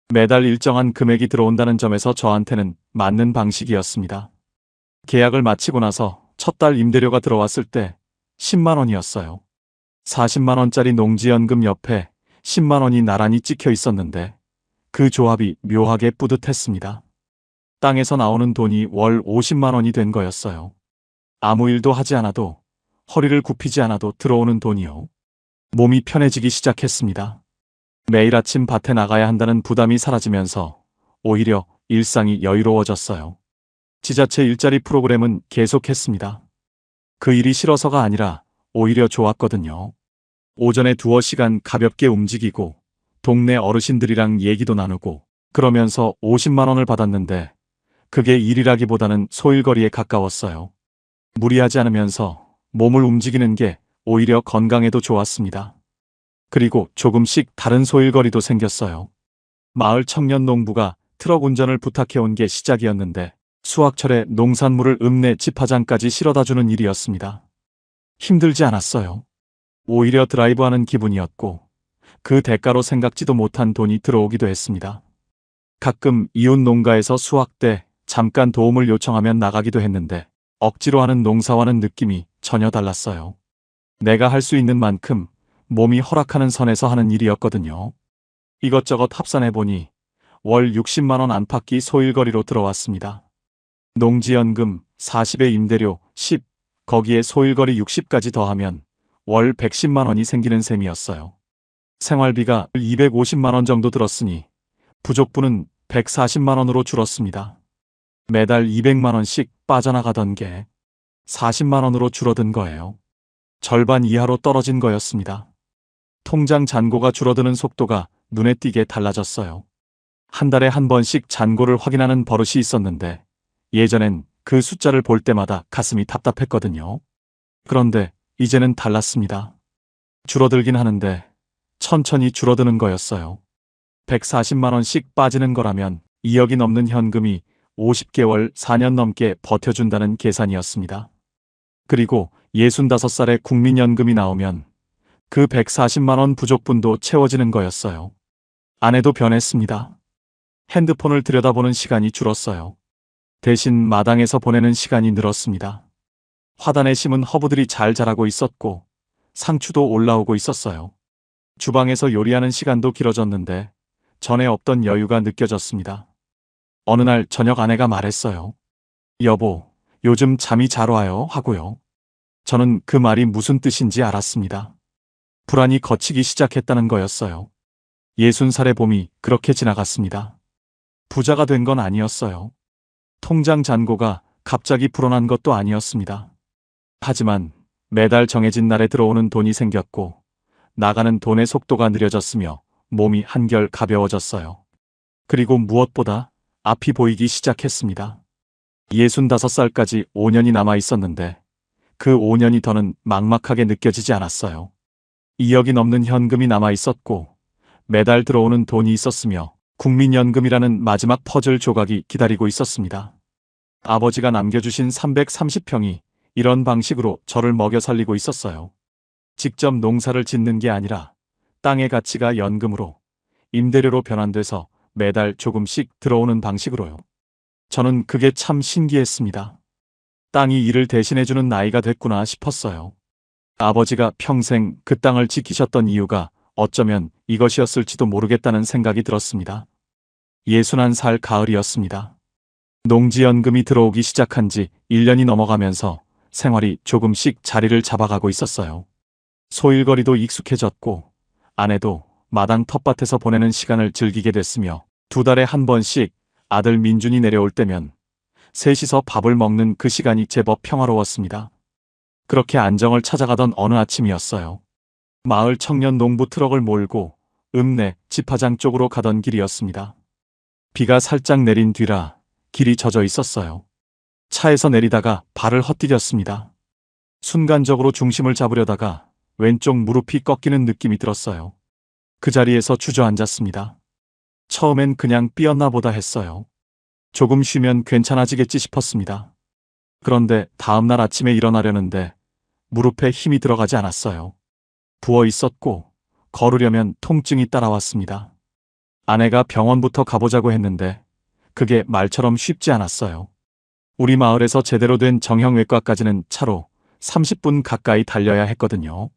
매달 일정한 금액이 들어온다는 점에서 저한테는 맞는 방식이었습니다. 계약을 마치고 나서 첫 달 임대료가 들어왔을 때 10만 원이었어요. 40만 원짜리 농지연금 옆에 10만 원이 나란히 찍혀 있었는데 그 조합이 묘하게 뿌듯했습니다. 땅에서 나오는 돈이 월 50만 원이 된 거였어요. 아무 일도 하지 않아도 허리를 굽히지 않아도 들어오는 돈이요. 몸이 편해지기 시작했습니다. 매일 아침 밭에 나가야 한다는 부담이 사라지면서 오히려 일상이 여유로워졌어요. 지자체 일자리 프로그램은 계속했습니다. 그 일이 싫어서가 아니라 오히려 좋았거든요. 오전에 두어 시간 가볍게 움직이고 동네 어르신들이랑 얘기도 나누고 그러면서 50만 원을 받았는데 그게 일이라기보다는 소일거리에 가까웠어요. 무리하지 않으면서 몸을 움직이는 게 오히려 건강에도 좋았습니다. 그리고 조금씩 다른 소일거리도 생겼어요. 마을 청년 농부가 트럭 운전을 부탁해온 게 시작이었는데 수확철에 농산물을 읍내 집화장까지 실어다주는 일이었습니다. 힘들지 않았어요. 오히려 드라이브하는 기분이었고 그 대가로 생각지도 못한 돈이 들어오기도 했습니다. 가끔 이웃 농가에서 수확 때 잠깐 도움을 요청하면 나가기도 했는데 억지로 하는 농사와는 느낌이 전혀 달랐어요. 내가 할 수 있는 만큼 몸이 허락하는 선에서 하는 일이었거든요. 이것저것 합산해보니 월 60만 원 안팎이 소일거리로 들어왔습니다. 농지연금 40에 임대료 10, 거기에 소일거리 60까지 더하면 월 110만 원이 생기는 셈이었어요. 생활비가 250만 원 정도 들었으니 부족분은 140만 원으로 줄었습니다. 매달 200만 원씩 빠져나가던 게 40만 원으로 줄어든 거예요. 절반 이하로 떨어진 거였습니다. 통장 잔고가 줄어드는 속도가 눈에 띄게 달라졌어요. 한 달에 한 번씩 잔고를 확인하는 버릇이 있었는데 예전엔 그 숫자를 볼 때마다 가슴이 답답했거든요. 그런데 이제는 달랐습니다. 줄어들긴 하는데 천천히 줄어드는 거였어요. 140만 원씩 빠지는 거라면 2억이 넘는 현금이 50개월 4년 넘게 버텨준다는 계산이었습니다. 그리고 65살에 국민연금이 나오면 그 140만 원 부족분도 채워지는 거였어요. 아내도 변했습니다. 핸드폰을 들여다보는 시간이 줄었어요. 대신 마당에서 보내는 시간이 늘었습니다. 화단에 심은 허브들이 잘 자라고 있었고 상추도 올라오고 있었어요. 주방에서 요리하는 시간도 길어졌는데 전에 없던 여유가 느껴졌습니다. 어느 날 저녁 아내가 말했어요. 여보, 요즘 잠이 잘 와요 하고요. 저는 그 말이 무슨 뜻인지 알았습니다. 불안이 걷히기 시작했다는 거였어요. 60살의 봄이 그렇게 지나갔습니다. 부자가 된 건 아니었어요. 통장 잔고가 갑자기 불어난 것도 아니었습니다. 하지만 매달 정해진 날에 들어오는 돈이 생겼고 나가는 돈의 속도가 느려졌으며 몸이 한결 가벼워졌어요. 그리고 무엇보다 앞이 보이기 시작했습니다. 65살까지 5년이 남아 있었는데 그 5년이 더는 막막하게 느껴지지 않았어요. 2억이 넘는 현금이 남아 있었고 매달 들어오는 돈이 있었으며 국민연금이라는 마지막 퍼즐 조각이 기다리고 있었습니다. 아버지가 남겨주신 330평이 이런 방식으로 저를 먹여 살리고 있었어요. 직접 농사를 짓는 게 아니라 땅의 가치가 연금으로 임대료로 변환돼서 매달 조금씩 들어오는 방식으로요. 저는 그게 참 신기했습니다. 땅이 이를 대신해주는 나이가 됐구나 싶었어요. 아버지가 평생 그 땅을 지키셨던 이유가 어쩌면 이것이었을지도 모르겠다는 생각이 들었습니다. 61살 가을이었습니다. 농지연금이 들어오기 시작한 지 1년이 넘어가면서 생활이 조금씩 자리를 잡아가고 있었어요. 소일거리도 익숙해졌고 아내도 마당 텃밭에서 보내는 시간을 즐기게 됐으며 2달에 한 번씩 아들 민준이 내려올 때면 셋이서 밥을 먹는 그 시간이 제법 평화로웠습니다. 그렇게 안정을 찾아가던 어느 아침이었어요. 마을 청년 농부 트럭을 몰고 읍내 집화장 쪽으로 가던 길이었습니다. 비가 살짝 내린 뒤라 길이 젖어 있었어요. 차에서 내리다가 발을 헛디뎠습니다. 순간적으로 중심을 잡으려다가 왼쪽 무릎이 꺾이는 느낌이 들었어요. 그 자리에서 주저앉았습니다. 처음엔 그냥 삐었나 보다 했어요. 조금 쉬면 괜찮아지겠지 싶었습니다. 그런데 다음날 아침에 일어나려는데 무릎에 힘이 들어가지 않았어요. 부어 있었고 걸으려면 통증이 따라왔습니다. 아내가 병원부터 가보자고 했는데 그게 말처럼 쉽지 않았어요. 우리 마을에서 제대로 된 정형외과까지는 차로 30분 가까이 달려야 했거든요.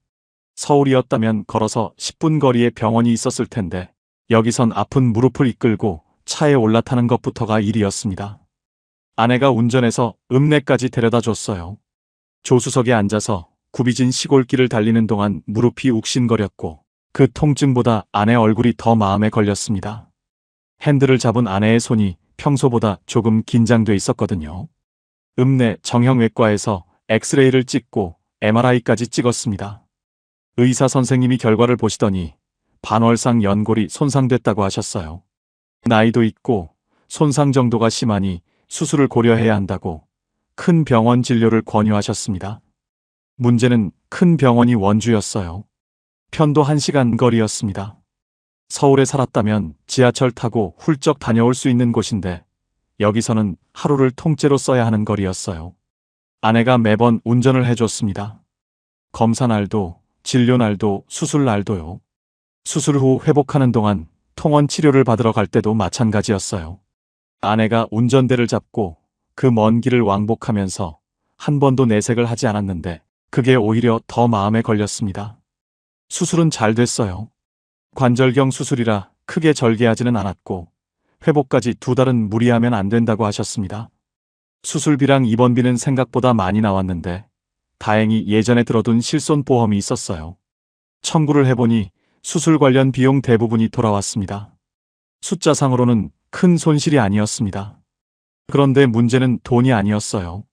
서울이었다면 걸어서 10분 거리에 병원이 있었을 텐데 여기선 아픈 무릎을 이끌고 차에 올라타는 것부터가 일이었습니다. 아내가 운전해서 읍내까지 데려다 줬어요. 조수석에 앉아서 굽이진 시골길을 달리는 동안 무릎이 욱신거렸고 그 통증보다 아내 얼굴이 더 마음에 걸렸습니다. 핸들을 잡은 아내의 손이 평소보다 조금 긴장돼 있었거든요. 읍내 정형외과에서 엑스레이를 찍고 MRI까지 찍었습니다. 의사 선생님이 결과를 보시더니 반월상 연골이 손상됐다고 하셨어요. 나이도 있고 손상 정도가 심하니 수술을 고려해야 한다고 큰 병원 진료를 권유하셨습니다. 문제는 큰 병원이 원주였어요. 편도 1시간 거리였습니다. 서울에 살았다면 지하철 타고 훌쩍 다녀올 수 있는 곳인데 여기서는 하루를 통째로 써야 하는 거리였어요. 아내가 매번 운전을 해줬습니다. 검사 날도, 진료 날도, 수술 날도요. 수술 후 회복하는 동안 통원 치료를 받으러 갈 때도 마찬가지였어요. 아내가 운전대를 잡고 그 먼 길을 왕복하면서 한 번도 내색을 하지 않았는데 그게 오히려 더 마음에 걸렸습니다. 수술은 잘 됐어요. 관절경 수술이라 크게 절개하지는 않았고 회복까지 2달은 무리하면 안 된다고 하셨습니다. 수술비랑 입원비는 생각보다 많이 나왔는데 다행히 예전에 들어둔 실손보험이 있었어요. 청구를 해보니 수술 관련 비용 대부분이 돌아왔습니다. 숫자상으로는 큰 손실이 아니었습니다. 그런데 문제는 돈이 아니었어요.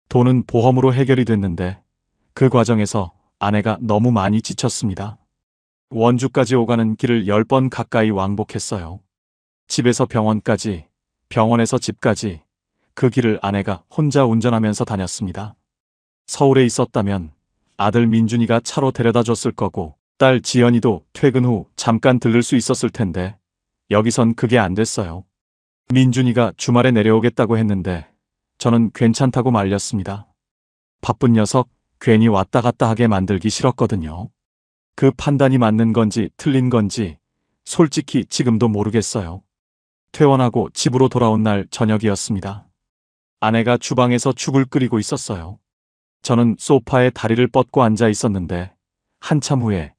돈은 보험으로 해결이 됐는데 그 과정에서 아내가 너무 많이 지쳤습니다. 원주까지 오가는 길을 10번 가까이 왕복했어요. 집에서 병원까지, 병원에서 집까지 그 길을 아내가 혼자 운전하면서 다녔습니다. 서울에 있었다면 아들 민준이가 차로 데려다 줬을 거고 딸 지연이도 퇴근 후 잠깐 들를 수 있었을 텐데 여기선 그게 안 됐어요. 민준이가 주말에 내려오겠다고 했는데 저는 괜찮다고 말렸습니다. 바쁜 녀석 괜히 왔다 갔다 하게 만들기 싫었거든요. 그 판단이 맞는 건지 틀린 건지 솔직히 지금도 모르겠어요. 퇴원하고 집으로 돌아온 날 저녁이었습니다. 아내가 주방에서 죽을 끓이고 있었어요. 저는 소파에 다리를 뻗고 앉아 있었는데 한참 후에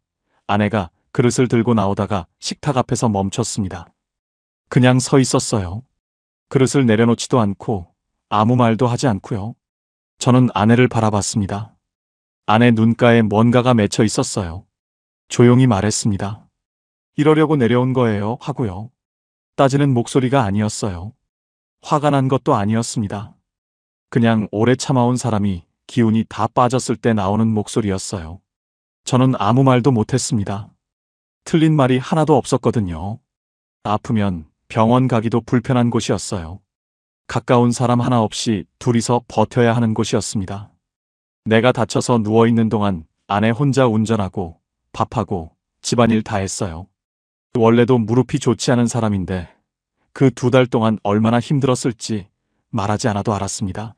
아내가 그릇을 들고 나오다가 식탁 앞에서 멈췄습니다. 그냥 서 있었어요. 그릇을 내려놓지도 않고 아무 말도 하지 않고요. 저는 아내를 바라봤습니다. 아내 눈가에 뭔가가 맺혀 있었어요. 조용히 말했습니다. 이러려고 내려온 거예요 하고요. 따지는 목소리가 아니었어요. 화가 난 것도 아니었습니다. 그냥 오래 참아온 사람이 기운이 다 빠졌을 때 나오는 목소리였어요. 저는 아무 말도 못했습니다. 틀린 말이 하나도 없었거든요. 아프면 병원 가기도 불편한 곳이었어요. 가까운 사람 하나 없이 둘이서 버텨야 하는 곳이었습니다. 내가 다쳐서 누워있는 동안 아내 혼자 운전하고 밥하고 집안일 다 했어요. 원래도 무릎이 좋지 않은 사람인데 그 2달 동안 얼마나 힘들었을지 말하지 않아도 알았습니다.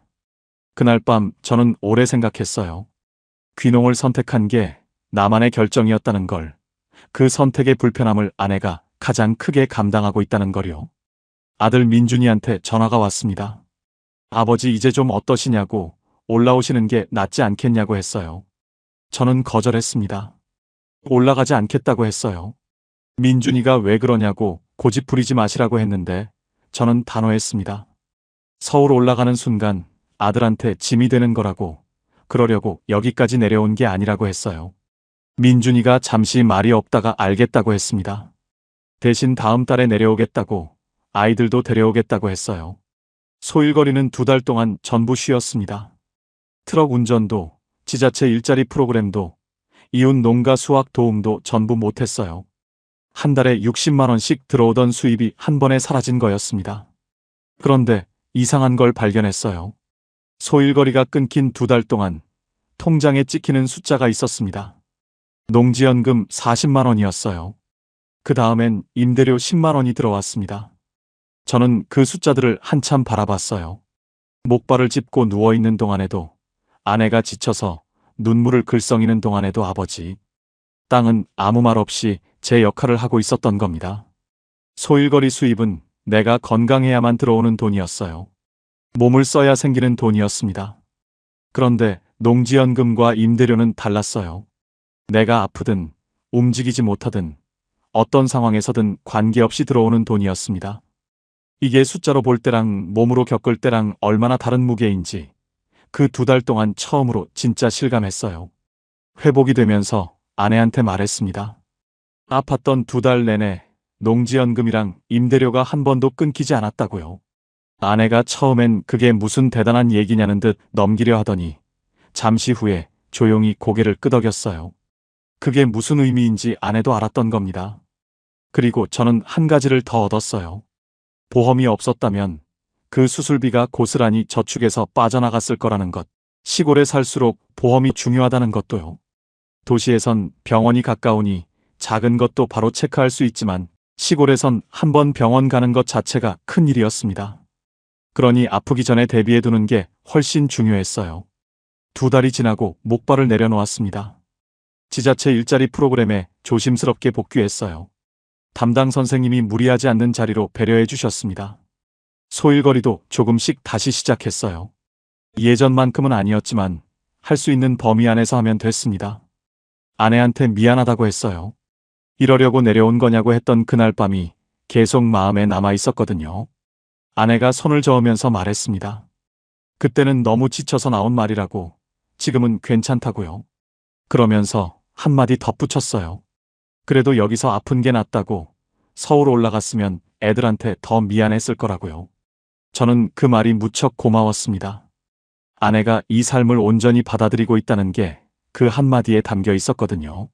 그날 밤 저는 오래 생각했어요. 귀농을 선택한 게 나만의 결정이었다는 걸, 그 선택의 불편함을 아내가 가장 크게 감당하고 있다는 걸요. 아들 민준이한테 전화가 왔습니다. 아버지 이제 좀 어떠시냐고 올라오시는 게 낫지 않겠냐고 했어요. 저는 거절했습니다. 올라가지 않겠다고 했어요. 민준이가 왜 그러냐고 고집 부리지 마시라고 했는데 저는 단호했습니다. 서울 올라가는 순간 아들한테 짐이 되는 거라고, 그러려고 여기까지 내려온 게 아니라고 했어요. 민준이가 잠시 말이 없다가 알겠다고 했습니다. 대신 다음 달에 내려오겠다고, 아이들도 데려오겠다고 했어요. 소일거리는 2달 동안 전부 쉬었습니다. 트럭 운전도, 지자체 일자리 프로그램도, 이웃 농가 수확 도움도 전부 못했어요. 한 달에 60만 원씩 들어오던 수입이 한 번에 사라진 거였습니다. 그런데 이상한 걸 발견했어요. 소일거리가 끊긴 2달 동안 통장에 찍히는 숫자가 있었습니다. 농지연금 40만 원이었어요. 그 다음엔 임대료 10만 원이 들어왔습니다. 저는 그 숫자들을 한참 바라봤어요. 목발을 짚고 누워있는 동안에도, 아내가 지쳐서 눈물을 글썽이는 동안에도 아버지. 땅은 아무 말 없이 제 역할을 하고 있었던 겁니다. 소일거리 수입은 내가 건강해야만 들어오는 돈이었어요. 몸을 써야 생기는 돈이었습니다. 그런데 농지연금과 임대료는 달랐어요. 내가 아프든 움직이지 못하든 어떤 상황에서든 관계없이 들어오는 돈이었습니다. 이게 숫자로 볼 때랑 몸으로 겪을 때랑 얼마나 다른 무게인지 그 2달 동안 처음으로 진짜 실감했어요. 회복이 되면서 아내한테 말했습니다. 아팠던 2달 내내 농지연금이랑 임대료가 한 번도 끊기지 않았다고요. 아내가 처음엔 그게 무슨 대단한 얘기냐는 듯 넘기려 하더니 잠시 후에 조용히 고개를 끄덕였어요. 그게 무슨 의미인지 아내도 알았던 겁니다. 그리고 저는 한 가지를 더 얻었어요. 보험이 없었다면 그 수술비가 고스란히 저축에서 빠져나갔을 거라는 것. 시골에 살수록 보험이 중요하다는 것도요. 도시에선 병원이 가까우니 작은 것도 바로 체크할 수 있지만 시골에선 한 번 병원 가는 것 자체가 큰 일이었습니다. 그러니 아프기 전에 대비해두는 게 훨씬 중요했어요. 2달이 지나고 목발을 내려놓았습니다. 지자체 일자리 프로그램에 조심스럽게 복귀했어요. 담당 선생님이 무리하지 않는 자리로 배려해 주셨습니다. 소일거리도 조금씩 다시 시작했어요. 예전만큼은 아니었지만 할 수 있는 범위 안에서 하면 됐습니다. 아내한테 미안하다고 했어요. 이러려고 내려온 거냐고 했던 그날 밤이 계속 마음에 남아 있었거든요. 아내가 손을 저으면서 말했습니다. 그때는 너무 지쳐서 나온 말이라고, 지금은 괜찮다고요. 그러면서 한마디 덧붙였어요. 그래도 여기서 아픈 게 낫다고, 서울 올라갔으면 애들한테 더 미안했을 거라고요. 저는 그 말이 무척 고마웠습니다. 아내가 이 삶을 온전히 받아들이고 있다는 게 그 한마디에 담겨 있었거든요.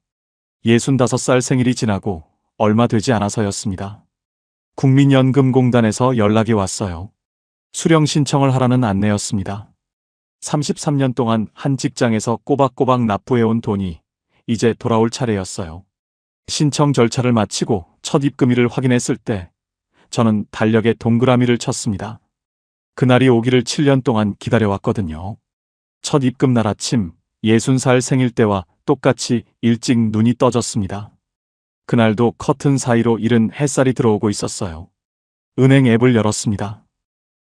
65살 생일이 지나고 얼마 되지 않아서였습니다. 국민연금공단에서 연락이 왔어요. 수령 신청을 하라는 안내였습니다. 33년 동안 한 직장에서 꼬박꼬박 납부해온 돈이 이제 돌아올 차례였어요. 신청 절차를 마치고 첫 입금일을 확인했을 때 저는 달력에 동그라미를 쳤습니다. 그날이 오기를 7년 동안 기다려왔거든요. 첫 입금 날 아침 60살 생일 때와 똑같이 일찍 눈이 떠졌습니다. 그날도 커튼 사이로 이른 햇살이 들어오고 있었어요. 은행 앱을 열었습니다.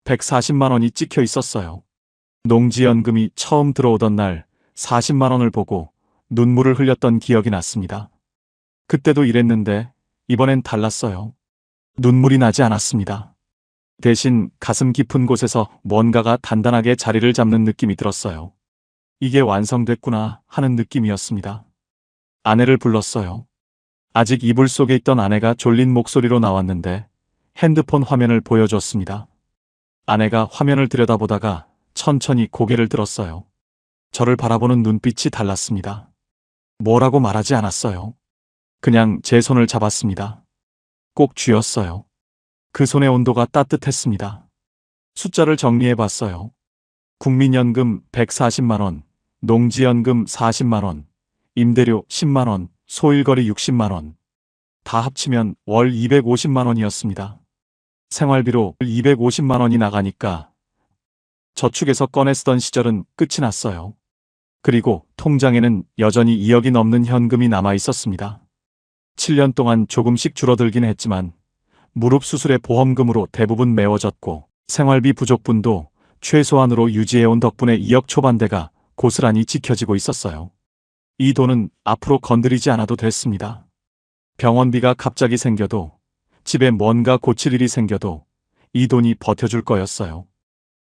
140만 원이 찍혀 있었어요. 농지연금이 처음 들어오던 날 40만 원을 보고 눈물을 흘렸던 기억이 났습니다. 그때도 이랬는데 이번엔 달랐어요. 눈물이 나지 않았습니다. 대신 가슴 깊은 곳에서 뭔가가 단단하게 자리를 잡는 느낌이 들었어요. 이게 완성됐구나 하는 느낌이었습니다. 아내를 불렀어요. 아직 이불 속에 있던 아내가 졸린 목소리로 나왔는데 핸드폰 화면을 보여줬습니다. 아내가 화면을 들여다보다가 천천히 고개를 들었어요. 저를 바라보는 눈빛이 달랐습니다. 뭐라고 말하지 않았어요. 그냥 제 손을 잡았습니다. 꼭 쥐었어요. 그 손의 온도가 따뜻했습니다. 숫자를 정리해봤어요. 국민연금 140만 원, 농지연금 40만 원, 임대료 10만 원, 소일거리 60만 원. 다 합치면 월 250만 원이었습니다. 생활비로 250만 원이 나가니까 저축에서 꺼내 쓰던 시절은 끝이 났어요. 그리고 통장에는 여전히 2억이 넘는 현금이 남아 있었습니다. 7년 동안 조금씩 줄어들긴 했지만 무릎 수술의 보험금으로 대부분 메워졌고 생활비 부족분도 최소한으로 유지해온 덕분에 2억 초반대가 고스란히 지켜지고 있었어요. 이 돈은 앞으로 건드리지 않아도 됐습니다. 병원비가 갑자기 생겨도, 집에 뭔가 고칠 일이 생겨도 이 돈이 버텨줄 거였어요.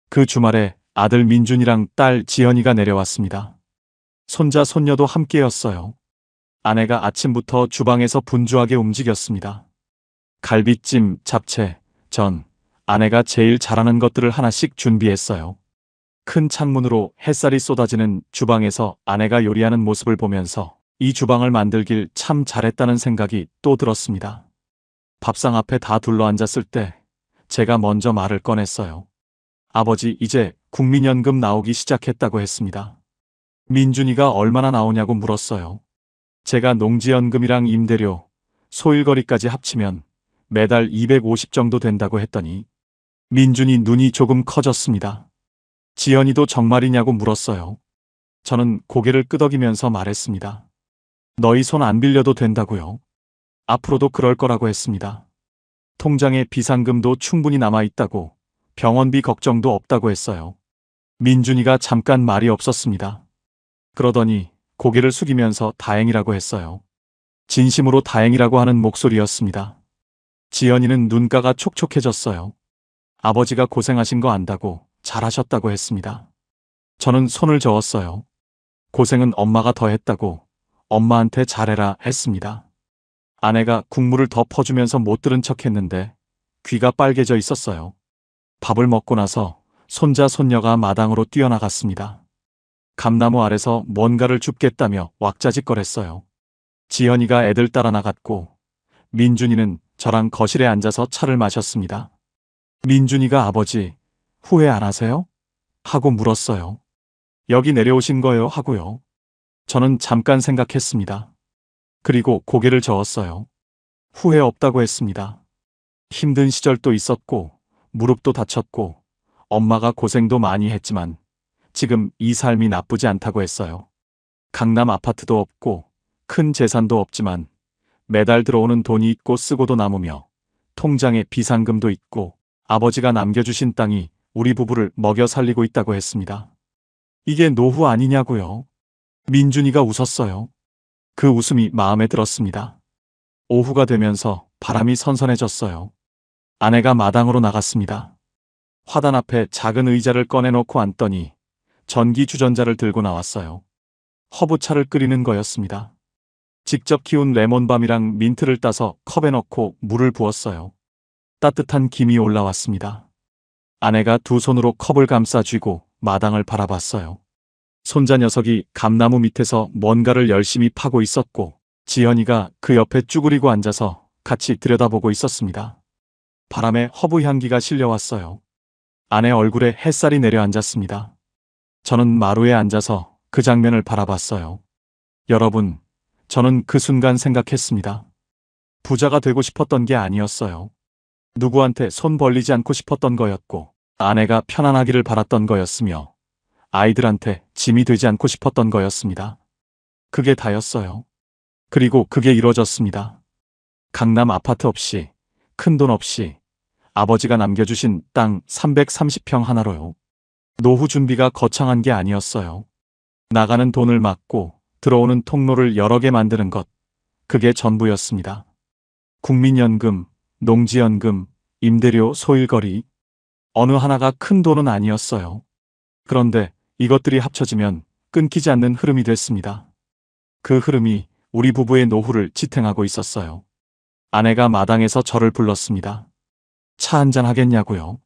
그 주말에 아들 민준이랑 딸 지연이가 내려왔습니다. 손자 손녀도 함께였어요. 아내가 아침부터 주방에서 분주하게 움직였습니다. 갈비찜, 잡채, 전, 아내가 제일 잘하는 것들을 하나씩 준비했어요. 큰 창문으로 햇살이 쏟아지는 주방에서 아내가 요리하는 모습을 보면서 이 주방을 만들길 참 잘했다는 생각이 또 들었습니다. 밥상 앞에 다 둘러앉았을 때 제가 먼저 말을 꺼냈어요. 아버지, 이제 국민연금 나오기 시작했다고 했습니다. 민준이가 얼마나 나오냐고 물었어요. 제가 농지연금이랑 임대료, 소일거리까지 합치면 매달 250 정도 된다고 했더니 민준이 눈이 조금 커졌습니다. 지연이도 정말이냐고 물었어요. 저는 고개를 끄덕이면서 말했습니다. 너희 손 안 빌려도 된다고요. 앞으로도 그럴 거라고 했습니다. 통장에 비상금도 충분히 남아있다고, 병원비 걱정도 없다고 했어요. 민준이가 잠깐 말이 없었습니다. 그러더니 고개를 숙이면서 다행이라고 했어요. 진심으로 다행이라고 하는 목소리였습니다. 지연이는 눈가가 촉촉해졌어요. 아버지가 고생하신 거 안다고, 잘하셨다고 했습니다. 저는 손을 저었어요. 고생은 엄마가 더 했다고 엄마한테 잘해라 했습니다. 아내가 국물을 더 퍼주면서 못 들은 척 했는데 귀가 빨개져 있었어요. 밥을 먹고 나서 손자 손녀가 마당으로 뛰어나갔습니다. 감나무 아래서 뭔가를 줍겠다며 왁자지껄했어요. 지연이가 애들 따라 나갔고 민준이는 저랑 거실에 앉아서 차를 마셨습니다. 민준이가 아버지, 후회 안 하세요? 하고 물었어요. 여기 내려오신 거예요? 하고요. 저는 잠깐 생각했습니다. 그리고 고개를 저었어요. 후회 없다고 했습니다. 힘든 시절도 있었고 무릎도 다쳤고 엄마가 고생도 많이 했지만 지금 이 삶이 나쁘지 않다고 했어요. 강남 아파트도 없고 큰 재산도 없지만 매달 들어오는 돈이 있고 쓰고도 남으며 통장에 비상금도 있고 아버지가 남겨주신 땅이 우리 부부를 먹여 살리고 있다고 했습니다. 이게 노후 아니냐고요. 민준이가 웃었어요. 그 웃음이 마음에 들었습니다. 오후가 되면서 바람이 선선해졌어요. 아내가 마당으로 나갔습니다. 화단 앞에 작은 의자를 꺼내놓고 앉더니 전기 주전자를 들고 나왔어요. 허브차를 끓이는 거였습니다. 직접 키운 레몬밤이랑 민트를 따서 컵에 넣고 물을 부었어요. 따뜻한 김이 올라왔습니다. 아내가 두 손으로 컵을 감싸 쥐고 마당을 바라봤어요. 손자 녀석이 감나무 밑에서 뭔가를 열심히 파고 있었고 지연이가 그 옆에 쭈그리고 앉아서 같이 들여다보고 있었습니다. 바람에 허브 향기가 실려왔어요. 아내 얼굴에 햇살이 내려앉았습니다. 저는 마루에 앉아서 그 장면을 바라봤어요. 여러분, 저는 그 순간 생각했습니다. 부자가 되고 싶었던 게 아니었어요. 누구한테 손 벌리지 않고 싶었던 거였고 아내가 편안하기를 바랐던 거였으며 아이들한테 짐이 되지 않고 싶었던 거였습니다. 그게 다였어요. 그리고 그게 이루어졌습니다. 강남 아파트 없이, 큰 돈 없이 아버지가 남겨주신 땅 330평 하나로요. 노후 준비가 거창한 게 아니었어요. 나가는 돈을 막고 들어오는 통로를 여러 개 만드는 것, 그게 전부였습니다. 국민연금, 농지연금, 임대료, 소일거리, 어느 하나가 큰 돈은 아니었어요. 그런데 이것들이 합쳐지면 끊기지 않는 흐름이 됐습니다. 그 흐름이 우리 부부의 노후를 지탱하고 있었어요. 아내가 마당에서 저를 불렀습니다. 차 한잔 하겠냐고요.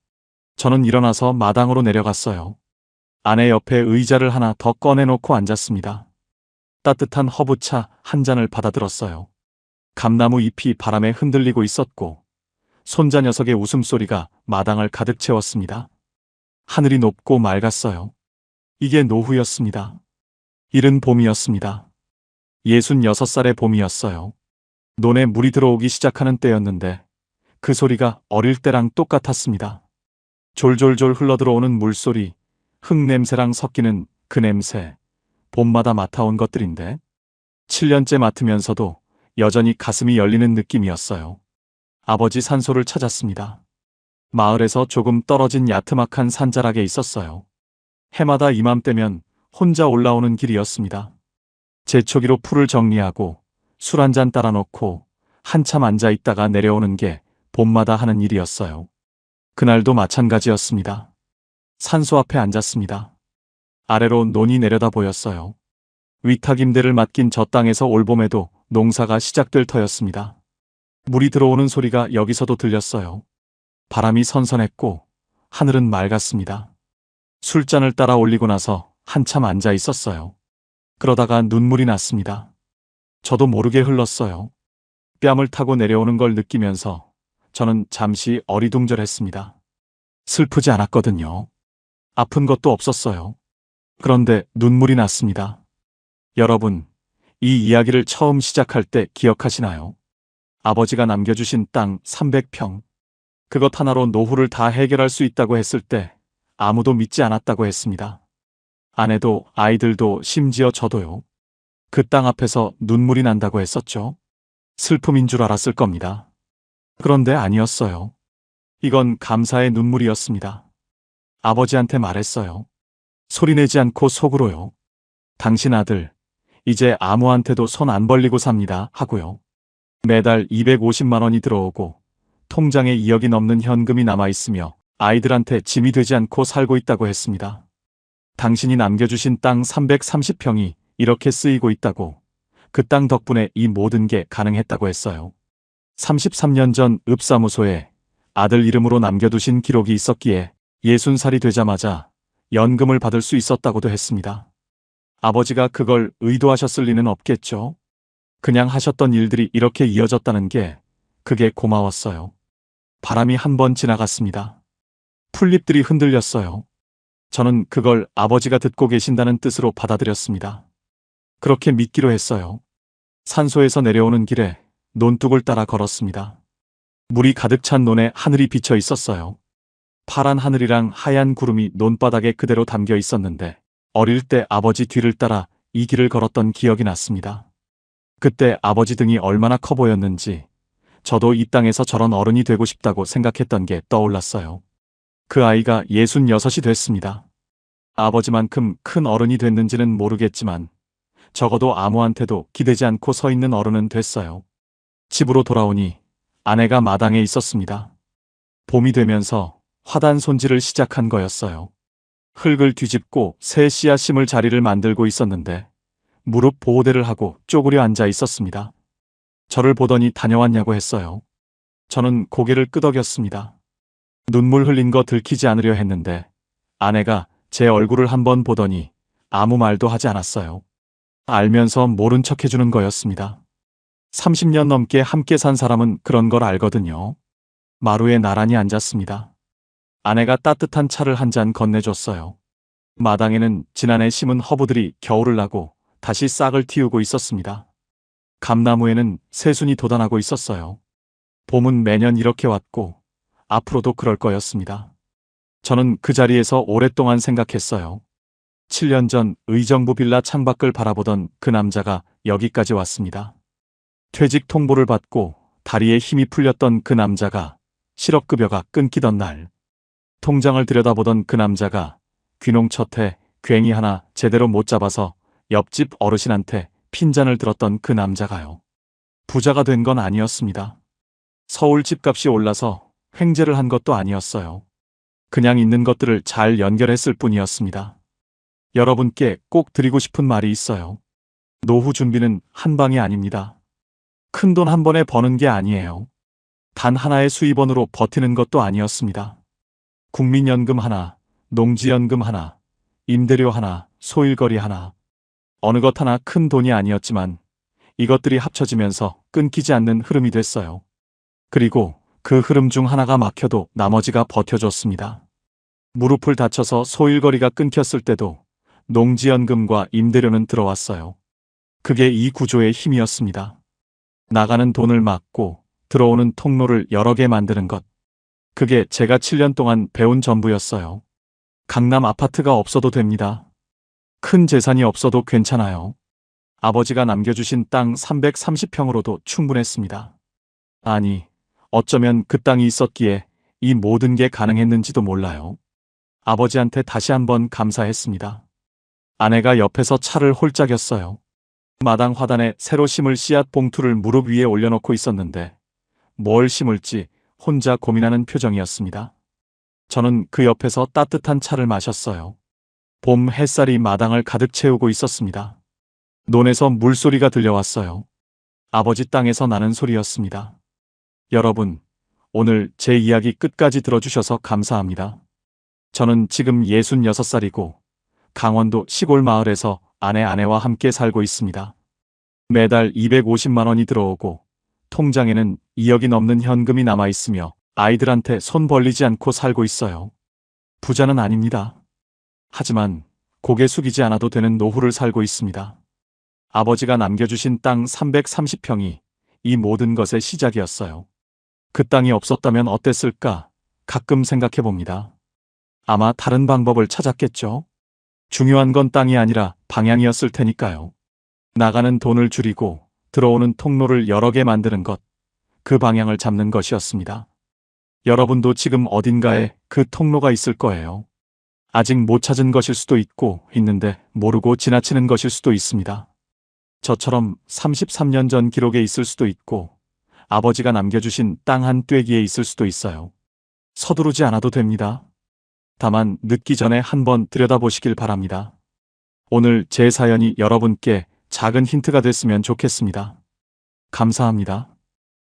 저는 일어나서 마당으로 내려갔어요. 아내 옆에 의자를 하나 더 꺼내놓고 앉았습니다. 따뜻한 허브차 한 잔을 받아들었어요. 감나무 잎이 바람에 흔들리고 있었고 손자 녀석의 웃음소리가 마당을 가득 채웠습니다. 하늘이 높고 맑았어요. 이게 노후였습니다. 이른 봄이었습니다. 66살의 봄이었어요. 논에 물이 들어오기 시작하는 때였는데 그 소리가 어릴 때랑 똑같았습니다. 졸졸졸 흘러들어오는 물소리, 흙냄새랑 섞이는 그 냄새, 봄마다 맡아온 것들인데 7년째 맡으면서도 여전히 가슴이 열리는 느낌이었어요. 아버지 산소를 찾았습니다. 마을에서 조금 떨어진 야트막한 산자락에 있었어요. 해마다 이맘때면 혼자 올라오는 길이었습니다. 제초기로 풀을 정리하고 술 한 잔 따라 놓고 한참 앉아 있다가 내려오는 게 봄마다 하는 일이었어요. 그날도 마찬가지였습니다. 산소 앞에 앉았습니다. 아래로 논이 내려다 보였어요. 위탁 임대를 맡긴 저 땅에서 올봄에도 농사가 시작될 터였습니다. 물이 들어오는 소리가 여기서도 들렸어요. 바람이 선선했고 하늘은 맑았습니다. 술잔을 따라 올리고 나서 한참 앉아 있었어요. 그러다가 눈물이 났습니다. 저도 모르게 흘렀어요. 뺨을 타고 내려오는 걸 느끼면서 저는 잠시 어리둥절했습니다. 슬프지 않았거든요. 아픈 것도 없었어요. 그런데 눈물이 났습니다. 여러분, 이 이야기를 처음 시작할 때 기억하시나요? 아버지가 남겨주신 땅 300평. 그것 하나로 노후를 다 해결할 수 있다고 했을 때 아무도 믿지 않았다고 했습니다. 아내도 아이들도 심지어 저도요. 그 땅 앞에서 눈물이 난다고 했었죠. 슬픔인 줄 알았을 겁니다. 그런데 아니었어요. 이건 감사의 눈물이었습니다. 아버지한테 말했어요. 소리내지 않고 속으로요. 당신 아들, 이제 아무한테도 손 안 벌리고 삽니다. 하고요. 매달 250만 원이 들어오고 통장에 2억이 넘는 현금이 남아있으며 아이들한테 짐이 되지 않고 살고 있다고 했습니다. 당신이 남겨주신 땅 330평이 이렇게 쓰이고 있다고, 그 땅 덕분에 이 모든 게 가능했다고 했어요. 33년 전 읍사무소에 아들 이름으로 남겨두신 기록이 있었기에 60살이 되자마자 연금을 받을 수 있었다고도 했습니다. 아버지가 그걸 의도하셨을 리는 없겠죠. 그냥 하셨던 일들이 이렇게 이어졌다는 게 그게 고마웠어요. 바람이 한 번 지나갔습니다. 풀잎들이 흔들렸어요. 저는 그걸 아버지가 듣고 계신다는 뜻으로 받아들였습니다. 그렇게 믿기로 했어요. 산소에서 내려오는 길에 논둑을 따라 걸었습니다. 물이 가득 찬 논에 하늘이 비쳐 있었어요. 파란 하늘이랑 하얀 구름이 논바닥에 그대로 담겨 있었는데 어릴 때 아버지 뒤를 따라 이 길을 걸었던 기억이 났습니다. 그때 아버지 등이 얼마나 커 보였는지 저도 이 땅에서 저런 어른이 되고 싶다고 생각했던 게 떠올랐어요. 그 아이가 66이 됐습니다. 아버지만큼 큰 어른이 됐는지는 모르겠지만 적어도 아무한테도 기대지 않고 서 있는 어른은 됐어요. 집으로 돌아오니 아내가 마당에 있었습니다. 봄이 되면서 화단 손질을 시작한 거였어요. 흙을 뒤집고 새 씨앗 심을 자리를 만들고 있었는데 무릎 보호대를 하고 쪼그려 앉아 있었습니다. 저를 보더니 다녀왔냐고 했어요. 저는 고개를 끄덕였습니다. 눈물 흘린 거 들키지 않으려 했는데 아내가 제 얼굴을 한번 보더니 아무 말도 하지 않았어요. 알면서 모른 척 해주는 거였습니다. 30년 넘게 함께 산 사람은 그런 걸 알거든요. 마루에 나란히 앉았습니다. 아내가 따뜻한 차를 한 잔 건네줬어요. 마당에는 지난해 심은 허브들이 겨울을 나고 다시 싹을 틔우고 있었습니다. 감나무에는 새순이 돋아나고 있었어요. 봄은 매년 이렇게 왔고 앞으로도 그럴 거였습니다. 저는 그 자리에서 오랫동안 생각했어요. 7년 전 의정부 빌라 창밖을 바라보던 그 남자가 여기까지 왔습니다. 퇴직 통보를 받고 다리에 힘이 풀렸던 그 남자가 실업급여가 끊기던 날, 통장을 들여다보던 그 남자가 귀농 첫해 괭이 하나 제대로 못 잡아서 옆집 어르신한테 핀잔을 들었던 그 남자가요. 부자가 된 건 아니었습니다. 서울 집값이 올라서 횡재를 한 것도 아니었어요. 그냥 있는 것들을 잘 연결했을 뿐이었습니다. 여러분께 꼭 드리고 싶은 말이 있어요. 노후 준비는 한 방이 아닙니다. 큰 돈 한 번에 버는 게 아니에요. 단 하나의 수입원으로 버티는 것도 아니었습니다. 국민연금 하나, 농지연금 하나, 임대료 하나, 소일거리 하나. 어느 것 하나 큰 돈이 아니었지만 이것들이 합쳐지면서 끊기지 않는 흐름이 됐어요. 그리고 그 흐름 중 하나가 막혀도 나머지가 버텨줬습니다. 무릎을 다쳐서 소일거리가 끊겼을 때도 농지연금과 임대료는 들어왔어요. 그게 이 구조의 힘이었습니다. 나가는 돈을 막고 들어오는 통로를 여러 개 만드는 것. 그게 제가 7년 동안 배운 전부였어요. 강남 아파트가 없어도 됩니다. 큰 재산이 없어도 괜찮아요. 아버지가 남겨주신 땅 330평으로도 충분했습니다. 아니, 어쩌면 그 땅이 있었기에 이 모든 게 가능했는지도 몰라요. 아버지한테 다시 한번 감사했습니다. 아내가 옆에서 차를 홀짝였어요. 마당 화단에 새로 심을 씨앗 봉투를 무릎 위에 올려놓고 있었는데 뭘 심을지 혼자 고민하는 표정이었습니다. 저는 그 옆에서 따뜻한 차를 마셨어요. 봄 햇살이 마당을 가득 채우고 있었습니다. 논에서 물소리가 들려왔어요. 아버지 땅에서 나는 소리였습니다. 여러분, 오늘 제 이야기 끝까지 들어주셔서 감사합니다. 저는 지금 66살이고 강원도 시골 마을에서 아내와 함께 살고 있습니다. 매달 250만 원이 들어오고 통장에는 2억이 넘는 현금이 남아있으며 아이들한테 손 벌리지 않고 살고 있어요. 부자는 아닙니다. 하지만 고개 숙이지 않아도 되는 노후를 살고 있습니다. 아버지가 남겨주신 땅 330평이 이 모든 것의 시작이었어요. 그 땅이 없었다면 어땠을까 가끔 생각해 봅니다. 아마 다른 방법을 찾았겠죠. 중요한 건 땅이 아니라 방향이었을 테니까요. 나가는 돈을 줄이고 들어오는 통로를 여러 개 만드는 것, 그 방향을 잡는 것이었습니다. 여러분도 지금 어딘가에 그 통로가 있을 거예요. 아직 못 찾은 것일 수도 있고 있는데 모르고 지나치는 것일 수도 있습니다. 저처럼 33년 전 기록에 있을 수도 있고 아버지가 남겨주신 땅 한 떼기에 있을 수도 있어요. 서두르지 않아도 됩니다. 다만 늦기 전에 한번 들여다보시길 바랍니다. 오늘 제 사연이 여러분께 작은 힌트가 됐으면 좋겠습니다. 감사합니다.